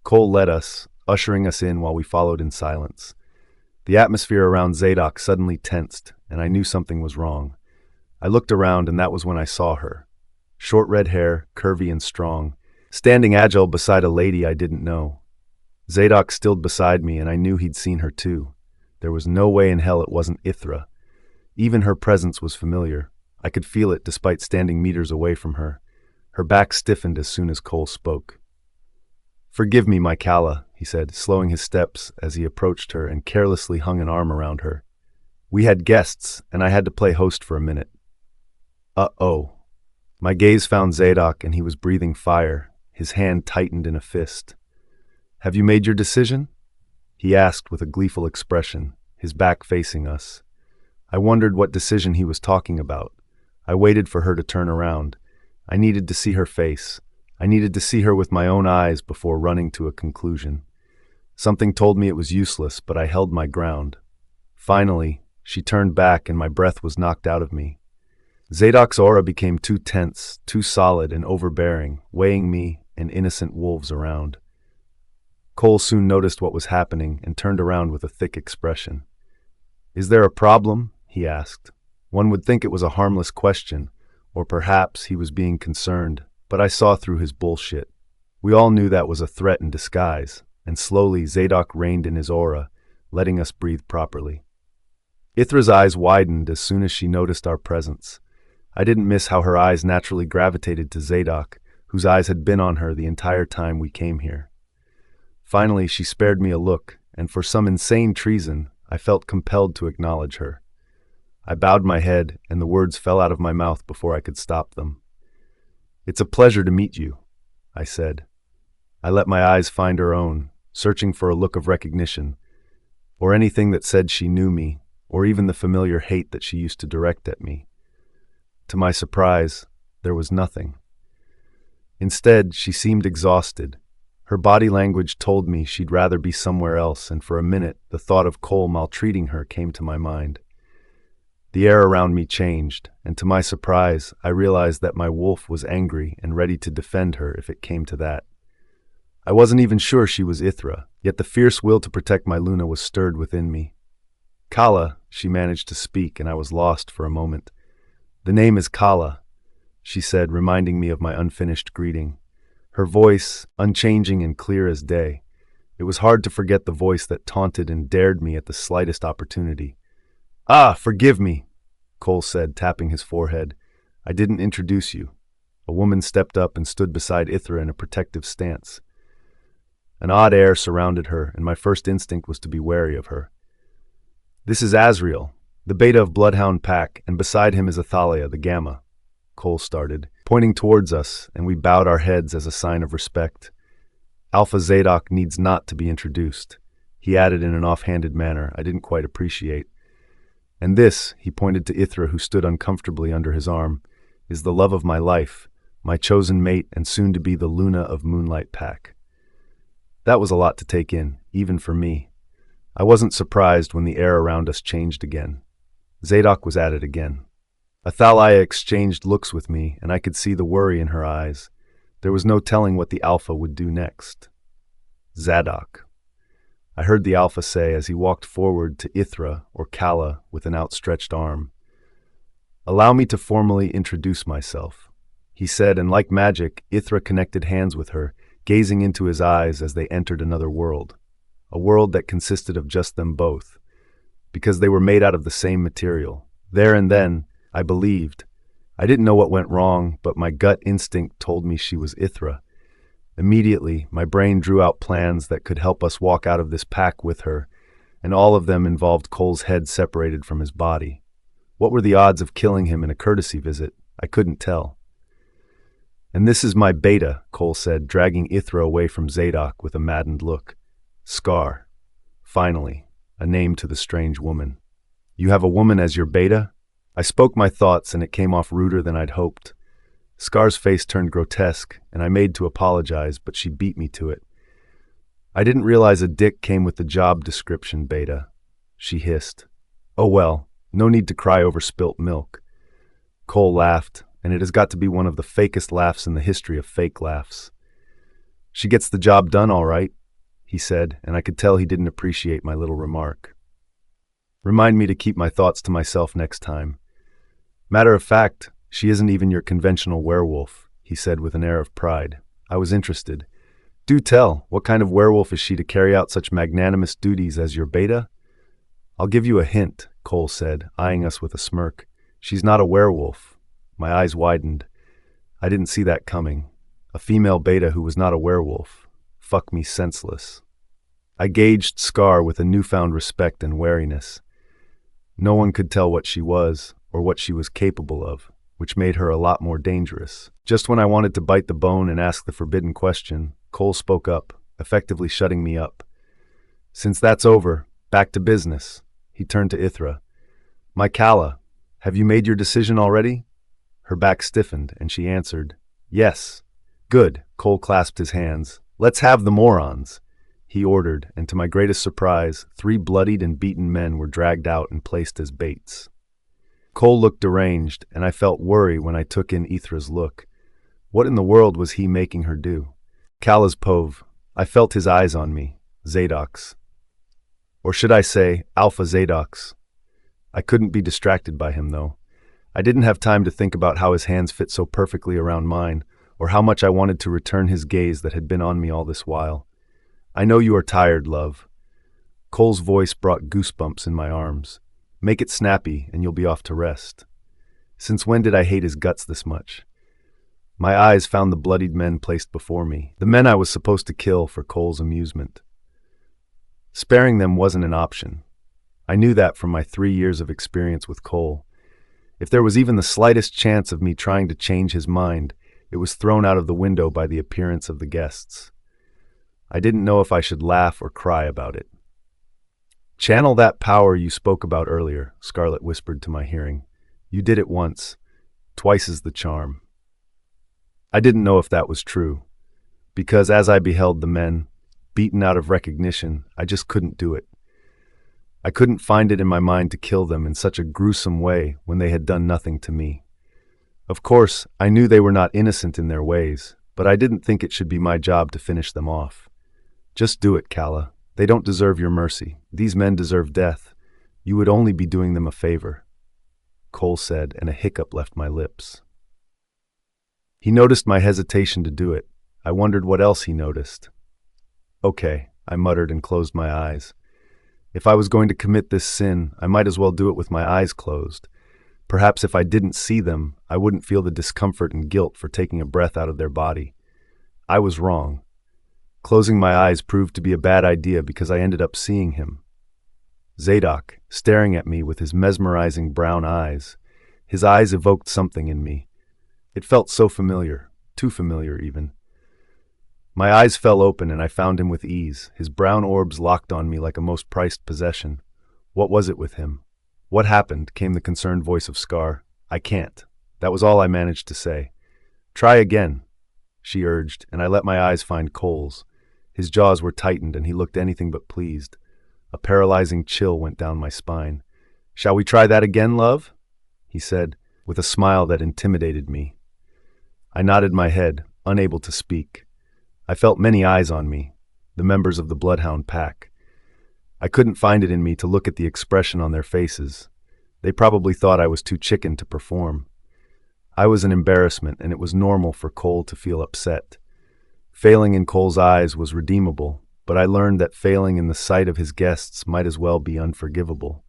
Cole led us, ushering us in while we followed in silence. The atmosphere around Zadok suddenly tensed, and I knew something was wrong. I looked around, and that was when I saw her. Short red hair, curvy and strong, standing agile beside a lady I didn't know. Zadok stilled beside me, and I knew he'd seen her too. There was no way in hell it wasn't Ysera. Even her presence was familiar. I could feel it despite standing meters away from her. Her back stiffened as soon as Cole spoke. Forgive me, my Kala, he said, slowing his steps as he approached her and carelessly hung an arm around her. We had guests, and I had to play host for a minute. Uh-oh. My gaze found Zadok, and he was breathing fire. His hand tightened in a fist. Have you made your decision? He asked with a gleeful expression, his back facing us. I wondered what decision he was talking about. I waited for her to turn around. I needed to see her face. I needed to see her with my own eyes before running to a conclusion. Something told me it was useless, but I held my ground. Finally, she turned back and my breath was knocked out of me. Zadok's aura became too tense, too solid and overbearing, weighing me and innocent wolves around. Cole soon noticed what was happening and turned around with a thick expression. Is there a problem? He asked. One would think it was a harmless question, or perhaps he was being concerned, but I saw through his bullshit. We all knew that was a threat in disguise, and slowly Zadok reined in his aura, letting us breathe properly. Ithra's eyes widened as soon as she noticed our presence. I didn't miss how her eyes naturally gravitated to Zadok, whose eyes had been on her the entire time we came here. Finally, she spared me a look, and for some insane treason, I felt compelled to acknowledge her. I bowed my head, and the words fell out of my mouth before I could stop them. It's a pleasure to meet you, I said. I let my eyes find her own, searching for a look of recognition, or anything that said she knew me, or even the familiar hate that she used to direct at me. To my surprise, there was nothing. Instead, she seemed exhausted. Her body language told me she'd rather be somewhere else, and for a minute, the thought of Cole maltreating her came to my mind. The air around me changed, and to my surprise, I realized that my wolf was angry and ready to defend her if it came to that. I wasn't even sure she was Ysera, yet the fierce will to protect my Luna was stirred within me. Kala, she managed to speak, and I was lost for a moment. The name is Kala, she said, reminding me of my unfinished greeting. Her voice, unchanging and clear as day. It was hard to forget the voice that taunted and dared me at the slightest opportunity. Ah, forgive me, Cole said, tapping his forehead. I didn't introduce you. A woman stepped up and stood beside Ysera in a protective stance. An odd air surrounded her, and my first instinct was to be wary of her. This is Azrael, the beta of Bloodhound Pack, and beside him is Athalia, the Gamma, Cole started, pointing towards us, and we bowed our heads as a sign of respect. Alpha Zadok needs not to be introduced, he added in an offhanded manner I didn't quite appreciate. And this, he pointed to Ysera, who stood uncomfortably under his arm, is the love of my life, my chosen mate and soon to be the Luna of Moonlight Pack. That was a lot to take in, even for me. I wasn't surprised when the air around us changed again. Zadok was at it again. Athalia exchanged looks with me, and I could see the worry in her eyes. There was no telling what the Alpha would do next. Zadok, I heard the Alpha say as he walked forward to Ysera, or Kala, with an outstretched arm. Allow me to formally introduce myself, he said, and like magic, Ysera connected hands with her, gazing into his eyes as they entered another world, a world that consisted of just them both, because they were made out of the same material. There and then, I believed. I didn't know what went wrong, but my gut instinct told me she was Ysera. Immediately, my brain drew out plans that could help us walk out of this pack with her, and all of them involved Cole's head separated from his body. What were the odds of killing him in a courtesy visit? I couldn't tell. "And this is my beta," Cole said, dragging Ysera away from Zadok with a maddened look. Scar. Finally, a name to the strange woman. "You have a woman as your beta?" I spoke my thoughts, and it came off ruder than I'd hoped. Scar's face turned grotesque, and I made to apologize, but she beat me to it. "I didn't realize a dick came with the job description, beta," she hissed. "Oh well, no need to cry over spilt milk." Cole laughed, and it has got to be one of the fakest laughs in the history of fake laughs. "She gets the job done all right," he said, and I could tell he didn't appreciate my little remark. "Remind me to keep my thoughts to myself next time. Matter of fact, she isn't even your conventional werewolf," he said with an air of pride. I was interested. "Do tell, what kind of werewolf is she to carry out such magnanimous duties as your beta?" "I'll give you a hint," Cole said, eyeing us with a smirk. "She's not a werewolf." My eyes widened. I didn't see that coming. A female beta who was not a werewolf. Fuck me senseless. I gauged Scar with a newfound respect and wariness. No one could tell what she was, or what she was capable of, which made her a lot more dangerous. Just when I wanted to bite the bone and ask the forbidden question, Cole spoke up, effectively shutting me up. "Since that's over, back to business." He turned to Ysera. "My Calla, have you made your decision already?" Her back stiffened, and she answered, "Yes." "Good," Cole clasped his hands. "Let's have the morons," he ordered, and to my greatest surprise, 3 bloodied and beaten men were dragged out and placed as baits. Cole looked deranged, and I felt worry when I took in Ysera's look. What in the world was he making her do? Calla's Pove. I felt his eyes on me. Zadok's. Or should I say, Alpha Zadok's. I couldn't be distracted by him, though. I didn't have time to think about how his hands fit so perfectly around mine, or how much I wanted to return his gaze that had been on me all this while. "I know you are tired, love." Cole's voice brought goosebumps in my arms. "Make it snappy, and you'll be off to rest." Since when did I hate his guts this much? My eyes found the bloodied men placed before me, the men I was supposed to kill for Cole's amusement. Sparing them wasn't an option. I knew that from my 3 years of experience with Cole. If there was even the slightest chance of me trying to change his mind, it was thrown out of the window by the appearance of the guests. I didn't know if I should laugh or cry about it. "Channel that power you spoke about earlier," Scarlet whispered to my hearing. "You did it once. Twice is the charm." I didn't know if that was true, because as I beheld the men, beaten out of recognition, I just couldn't do it. I couldn't find it in my mind to kill them in such a gruesome way when they had done nothing to me. Of course, I knew they were not innocent in their ways, but I didn't think it should be my job to finish them off. "Just do it, Calla. They don't deserve your mercy. These men deserve death. You would only be doing them a favor," Cole said, and a hiccup left my lips. He noticed my hesitation to do it. I wondered what else he noticed. "Okay," I muttered and closed my eyes. If I was going to commit this sin, I might as well do it with my eyes closed. Perhaps if I didn't see them, I wouldn't feel the discomfort and guilt for taking a breath out of their body. I was wrong. Closing my eyes proved to be a bad idea because I ended up seeing him. Zadok, staring at me with his mesmerizing brown eyes. His eyes evoked something in me. It felt so familiar, too familiar even. My eyes fell open and I found him with ease, his brown orbs locked on me like a most prized possession. What was it with him? "What happened?" came the concerned voice of Scar. "I can't." That was all I managed to say. "Try again," she urged, and I let my eyes find Cole's. His jaws were tightened and he looked anything but pleased. A paralyzing chill went down my spine. "Shall we try that again, love?" he said, with a smile that intimidated me. I nodded my head, unable to speak. I felt many eyes on me, the members of the Bloodhound pack. I couldn't find it in me to look at the expression on their faces. They probably thought I was too chicken to perform. I was an embarrassment, and it was normal for Cole to feel upset. Failing in Cole's eyes was redeemable, but I learned that failing in the sight of his guests might as well be unforgivable.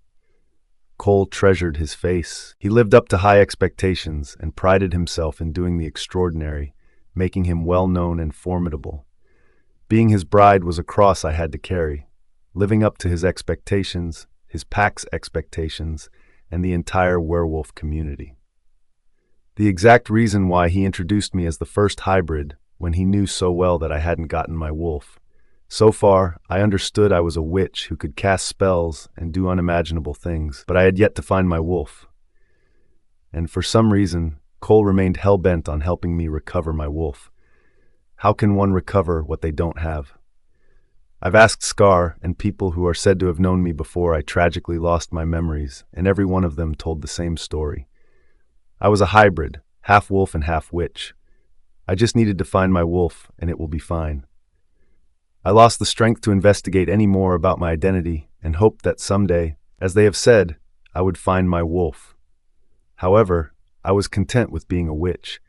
Cole treasured his face. He lived up to high expectations and prided himself in doing the extraordinary, making him well-known and formidable. Being his bride was a cross I had to carry, living up to his expectations, his pack's expectations, and the entire werewolf community. The exact reason why he introduced me as the first hybrid when he knew so well that I hadn't gotten my wolf. So far, I understood I was a witch who could cast spells and do unimaginable things, but I had yet to find my wolf. And for some reason, Cole remained hell-bent on helping me recover my wolf. How can one recover what they don't have? I've asked Scar and people who are said to have known me before I tragically lost my memories, and every one of them told the same story. I was a hybrid, half wolf and half witch. I just needed to find my wolf, and it will be fine. I lost the strength to investigate any more about my identity and hoped that someday, as they have said, I would find my wolf. However, I was content with being a witch.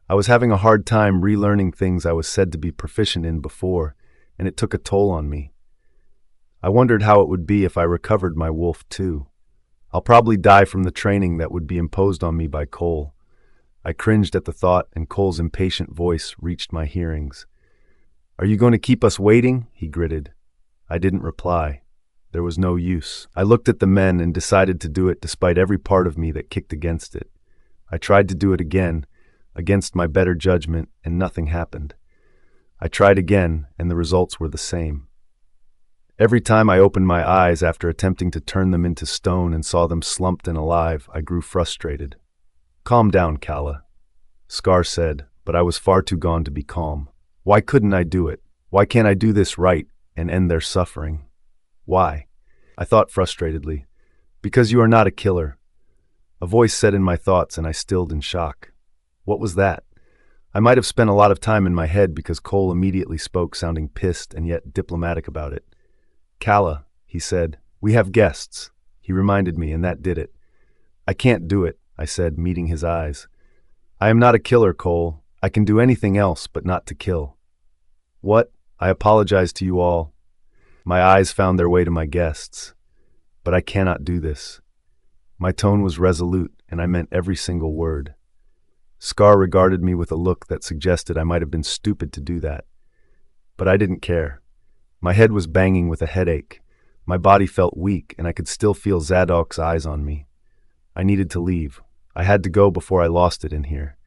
I was having a hard time relearning things I was said to be proficient in before, and it took a toll on me. I wondered how it would be if I recovered my wolf too. I'll probably die from the training that would be imposed on me by Cole. I cringed at the thought, and Cole's impatient voice reached my hearings. "Are you going to keep us waiting?" he gritted. I didn't reply. There was no use. I looked at the men and decided to do it despite every part of me that kicked against it. I tried to do it again, against my better judgment, and nothing happened. I tried again, and the results were the same. Every time I opened my eyes after attempting to turn them into stone and saw them slumped and alive, I grew frustrated. "Calm down, Calla," Scar said, but I was far too gone to be calm. Why couldn't I do it? Why can't I do this right and end their suffering? Why? I thought frustratedly. Because you are not a killer. A voice said in my thoughts, and I stilled in shock. What was that? I might have spent a lot of time in my head because Cole immediately spoke, sounding pissed and yet diplomatic about it. "Calla," he said, "we have guests." He reminded me, and that did it. "I can't do it," I said, meeting his eyes. "I am not a killer, Cole. I can do anything else, but not to kill." "What? I apologize to you all." My eyes found their way to my guests. "But I cannot do this." My tone was resolute, and I meant every single word. Scar regarded me with a look that suggested I might have been stupid to do that. But I didn't care. My head was banging with a headache. My body felt weak, and I could still feel Zadok's eyes on me. I needed to leave. I had to go before I lost it in here.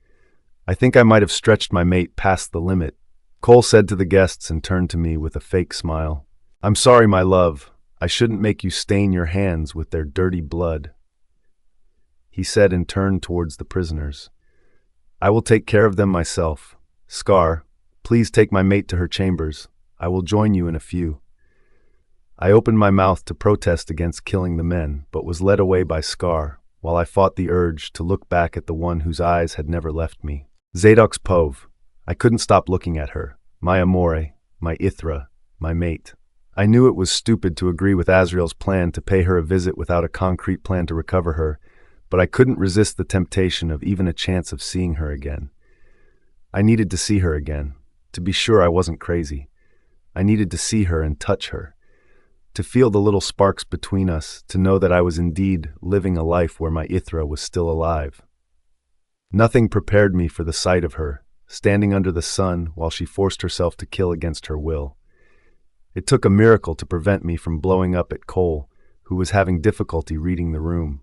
I think I might have stretched my mate past the limit. Cole said to the guests and turned to me with a fake smile. "I'm sorry, my love. I shouldn't make you stain your hands with their dirty blood," he said, and turned towards the prisoners. "I will take care of them myself. Scar, please take my mate to her chambers. I will join you in a few." I opened my mouth to protest against killing the men, but was led away by Scar, while I fought the urge to look back at the one whose eyes had never left me. Zadok's Pove. I couldn't stop looking at her. My amore, my Ysera, my mate. I knew it was stupid to agree with Azrael's plan to pay her a visit without a concrete plan to recover her, but I couldn't resist the temptation of even a chance of seeing her again. I needed to see her again, to be sure I wasn't crazy. I needed to see her and touch her, to feel the little sparks between us, to know that I was indeed living a life where my Ysera was still alive. Nothing prepared me for the sight of her, standing under the sun while she forced herself to kill against her will. It took a miracle to prevent me from blowing up at Cole, who was having difficulty reading the room.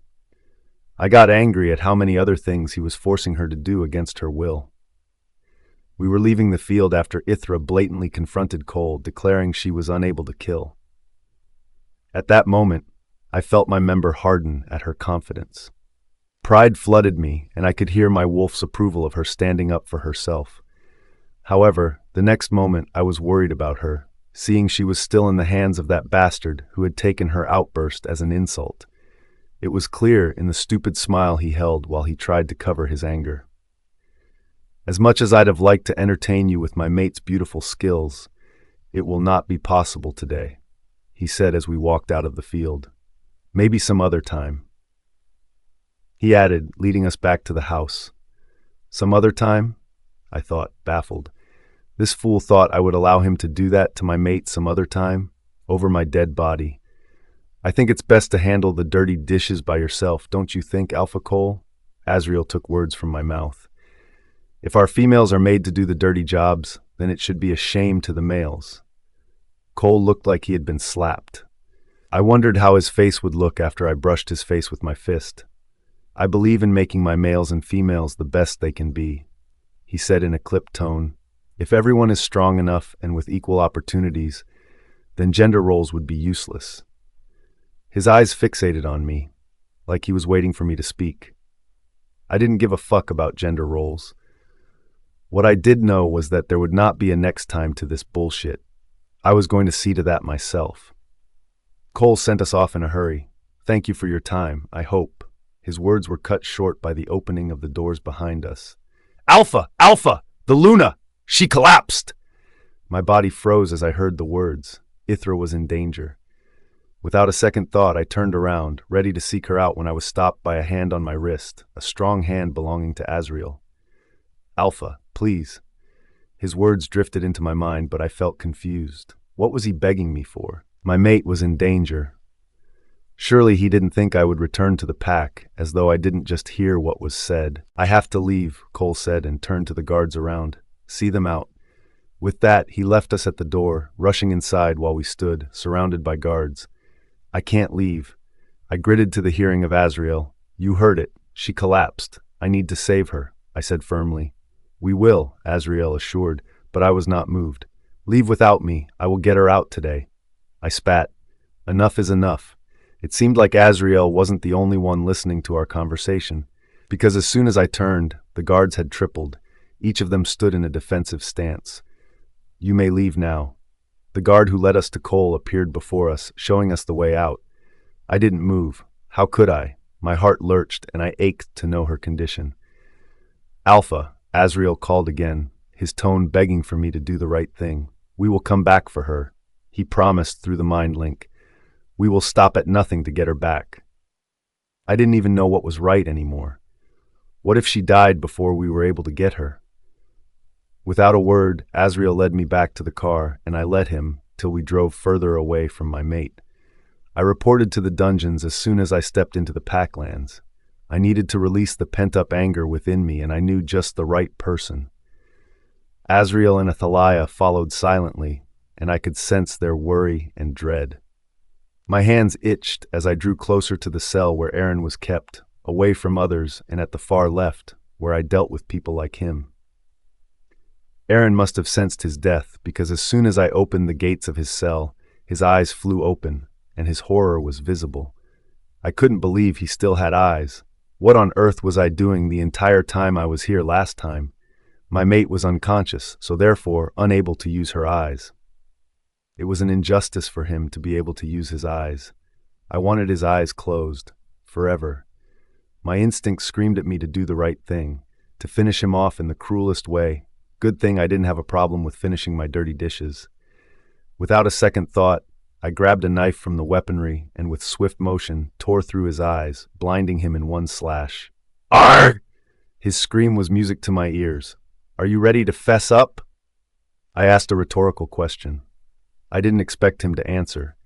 I got angry at how many other things he was forcing her to do against her will. We were leaving the field after Ysera blatantly confronted Cole, declaring she was unable to kill. At that moment, I felt my member harden at her confidence. Pride flooded me, and I could hear my wolf's approval of her standing up for herself. However, the next moment I was worried about her, seeing she was still in the hands of that bastard who had taken her outburst as an insult. It was clear in the stupid smile he held while he tried to cover his anger. "As much as I'd have liked to entertain you with my mate's beautiful skills, it will not be possible today," he said as we walked out of the field. "Maybe some other time," he added, leading us back to the house. Some other time? I thought, baffled. This fool thought I would allow him to do that to my mate some other time, over my dead body. I think it's best to handle the dirty dishes by yourself, don't you think, Alpha Cole? Azriel took words from my mouth. If our females are made to do the dirty jobs, then it should be a shame to the males. Cole looked like he had been slapped. I wondered how his face would look after I brushed his face with my fist. I believe in making my males and females the best they can be, he said in a clipped tone. If everyone is strong enough and with equal opportunities, then gender roles would be useless. His eyes fixated on me, like he was waiting for me to speak. I didn't give a fuck about gender roles. What I did know was that there would not be a next time to this bullshit. I was going to see to that myself. Cole sent us off in a hurry. Thank you for your time, I hope. His words were cut short by the opening of the doors behind us. Alpha! Alpha! The Luna! She collapsed! My body froze as I heard the words. Ithra was in danger. Without a second thought, I turned around, ready to seek her out when I was stopped by a hand on my wrist, a strong hand belonging to Azriel. Alpha, please. His words drifted into my mind, but I felt confused. What was he begging me for? My mate was in danger. Surely he didn't think I would return to the pack, as though I didn't just hear what was said. I have to leave, Cole said and turned to the guards around. See them out. With that, he left us at the door, rushing inside while we stood, surrounded by guards. I can't leave. I gritted to the hearing of Azriel. You heard it. She collapsed. I need to save her, I said firmly. We will, Azriel assured, but I was not moved. Leave without me. I will get her out today. I spat. Enough is enough. It seemed like Azriel wasn't the only one listening to our conversation, because as soon as I turned, the guards had tripled. Each of them stood in a defensive stance. You may leave now. The guard who led us to Cole appeared before us, showing us the way out. I didn't move. How could I? My heart lurched, and I ached to know her condition. Alpha, Azriel called again, his tone begging for me to do the right thing. We will come back for her. He promised through the mind link. We will stop at nothing to get her back. I didn't even know what was right anymore. What if she died before we were able to get her? Without a word, Azriel led me back to the car, and I let him till we drove further away from my mate. I reported to the dungeons as soon as I stepped into the packlands. I needed to release the pent-up anger within me, and I knew just the right person. Azriel and Athaliah followed silently, and I could sense their worry and dread. My hands itched as I drew closer to the cell where Aaron was kept, away from others and at the far left, where I dealt with people like him. Aaron must have sensed his death, because as soon as I opened the gates of his cell, his eyes flew open, and his horror was visible. I couldn't believe he still had eyes. What on earth was I doing the entire time I was here last time? My mate was unconscious, so therefore unable to use her eyes. It was an injustice for him to be able to use his eyes. I wanted his eyes closed, forever. My instinct screamed at me to do the right thing, to finish him off in the cruelest way. Good thing I didn't have a problem with finishing my dirty dishes. Without a second thought, I grabbed a knife from the weaponry and with swift motion tore through his eyes, blinding him in one slash. Arg! His scream was music to my ears. Are you ready to fess up? I asked a rhetorical question. I didn't expect him to answer.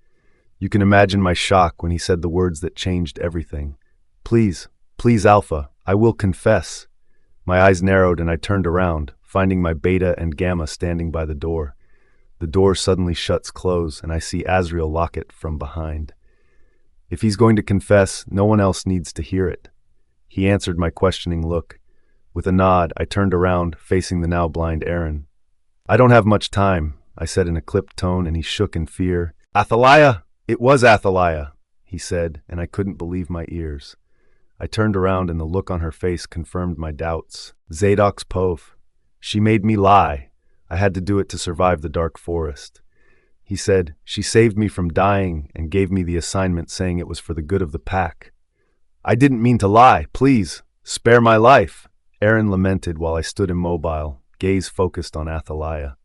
You can imagine my shock when he said the words that changed everything. Please, please, Alpha, I will confess. My eyes narrowed and I turned around, finding my Beta and Gamma standing by the door. The door suddenly shuts close, and I see Azriel lock it from behind. If he's going to confess, no one else needs to hear it. He answered my questioning look. With a nod, I turned around, facing the now blind Aaron. I don't have much time, I said in a clipped tone, and he shook in fear. Athaliah! It was Athaliah, he said, and I couldn't believe my ears. I turned around, and the look on her face confirmed my doubts. Zadok's Pove. She made me lie. I had to do it to survive the dark forest. He said, she saved me from dying and gave me the assignment saying it was for the good of the pack. I didn't mean to lie. Please, spare my life. Aaron lamented while I stood immobile, gaze focused on Athaliah.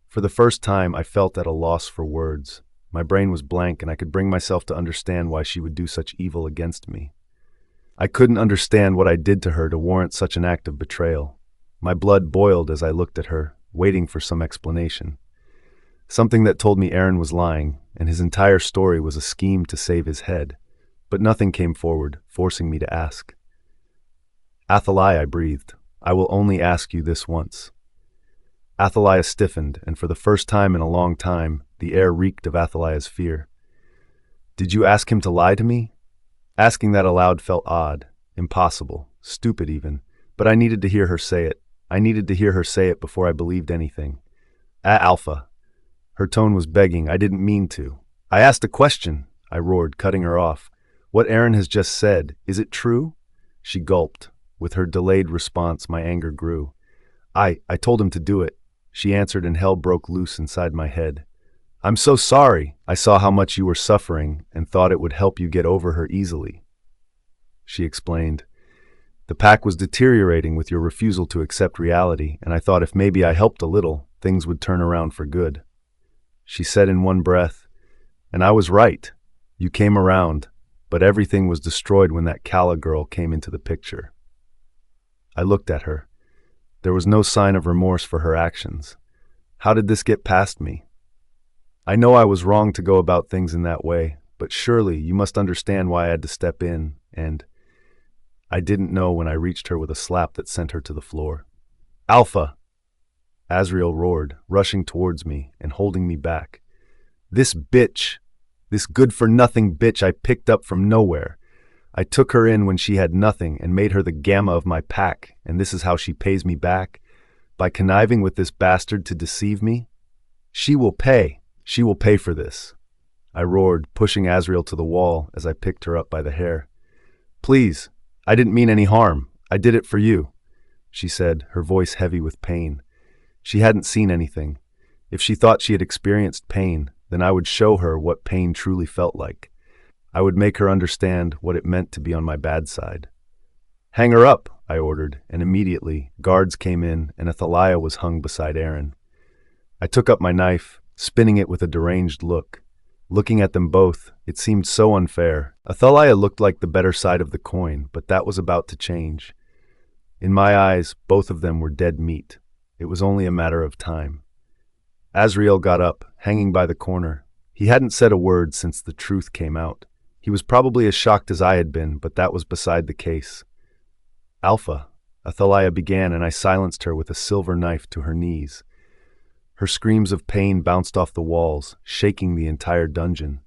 For the first time, I felt at a loss for words. My brain was blank and I could bring myself to understand why she would do such evil against me. I couldn't understand what I did to her to warrant such an act of betrayal. My blood boiled as I looked at her, waiting for some explanation. Something that told me Aaron was lying, and his entire story was a scheme to save his head, but nothing came forward, forcing me to ask. "Athaliah," I breathed, "I will only ask you this once." Athaliah stiffened, and for the first time in a long time, the air reeked of Athaliah's fear. "Did you ask him to lie to me?" Asking that aloud felt odd, impossible, stupid even, but I needed to hear her say it. I needed to hear her say it before I believed anything. Alpha. Her tone was begging. I didn't mean to. "I asked a question," I roared, cutting her off. "What Aaron has just said, is it true?" She gulped. With her delayed response, my anger grew. I told him to do it," she answered, and hell broke loose inside my head. "I'm so sorry. I saw how much you were suffering and thought it would help you get over her easily," she explained. "The pack was deteriorating with your refusal to accept reality, and I thought if maybe I helped a little, things would turn around for good." She said in one breath, "And I was right. You came around, but everything was destroyed when that Kala girl came into the picture." I looked at her. There was no sign of remorse for her actions. How did this get past me? "I know I was wrong to go about things in that way, but surely you must understand why I had to step in, and—" I didn't know when I reached her with a slap that sent her to the floor. "Alpha!" Azrael roared, rushing towards me and holding me back. "This bitch! This good-for-nothing bitch I picked up from nowhere. I took her in when she had nothing and made her the gamma of my pack, and this is how she pays me back? By conniving with this bastard to deceive me? She will pay. She will pay for this." I roared, pushing Azrael to the wall as I picked her up by the hair. "Please, I didn't mean any harm. I did it for you," she said, her voice heavy with pain. She hadn't seen anything. If she thought she had experienced pain, then I would show her what pain truly felt like. I would make her understand what it meant to be on my bad side. "Hang her up," I ordered, and immediately guards came in and Athaliah was hung beside Aaron. I took up my knife, spinning it with a deranged look. Looking at them both, it seemed so unfair. Athaliah looked like the better side of the coin, but that was about to change. In my eyes, both of them were dead meat. It was only a matter of time. Azrael got up, hanging by the corner. He hadn't said a word since the truth came out. He was probably as shocked as I had been, but that was beside the case. "Alpha," Athaliah began, and I silenced her with a silver knife to her knees. Her screams of pain bounced off the walls, shaking the entire dungeon.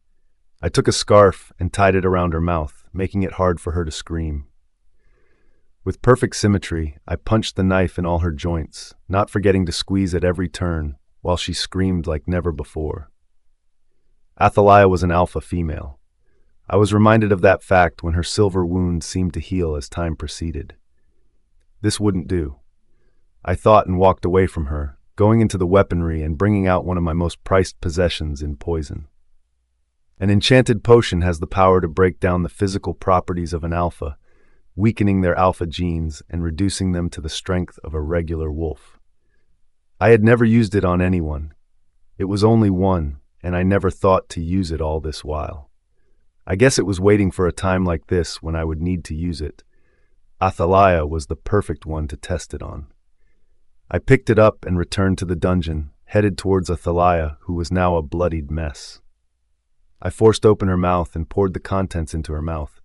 I took a scarf and tied it around her mouth, making it hard for her to scream. With perfect symmetry, I punched the knife in all her joints, not forgetting to squeeze at every turn, while she screamed like never before. Athaliah was an alpha female. I was reminded of that fact when her silver wound seemed to heal as time proceeded. This wouldn't do. I thought and walked away from her, going into the weaponry and bringing out one of my most prized possessions in poison. An enchanted potion has the power to break down the physical properties of an alpha, weakening their alpha genes and reducing them to the strength of a regular wolf. I had never used it on anyone. It was only one, and I never thought to use it all this while. I guess it was waiting for a time like this when I would need to use it. Athaliah was the perfect one to test it on. I picked it up and returned to the dungeon, headed towards Athaliah, who was now a bloodied mess. I forced open her mouth and poured the contents into her mouth.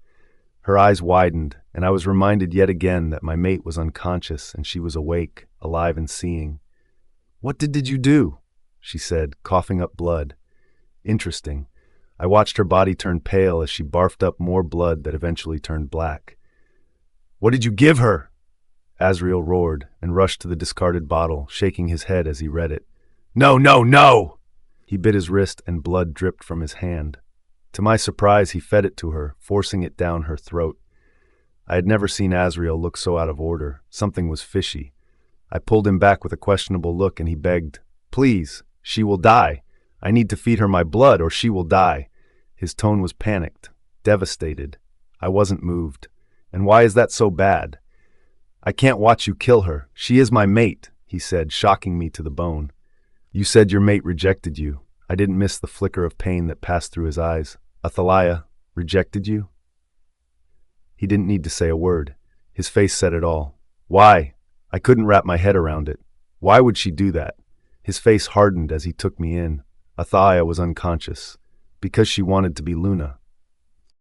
Her eyes widened, and I was reminded yet again that my mate was unconscious and she was awake, alive and seeing. "What did you do?" she said, coughing up blood. Interesting. I watched her body turn pale as she barfed up more blood that eventually turned black. "What did you give her?" Azrael roared and rushed to the discarded bottle, shaking his head as he read it. "No, no, no!" He bit his wrist and blood dripped from his hand. To my surprise, he fed it to her, forcing it down her throat. I had never seen Azrael look so out of order. Something was fishy. I pulled him back with a questionable look and he begged, "Please, she will die. I need to feed her my blood or she will die." His tone was panicked, devastated. I wasn't moved. "And why is that so bad?" "I can't watch you kill her. She is my mate," he said, shocking me to the bone. "You said your mate rejected you." I didn't miss the flicker of pain that passed through his eyes. "Athaliah, rejected you?" He didn't need to say a word. His face said it all. "Why?" I couldn't wrap my head around it. Why would she do that? His face hardened as he took me in. Athaliah was unconscious. because she wanted to be Luna.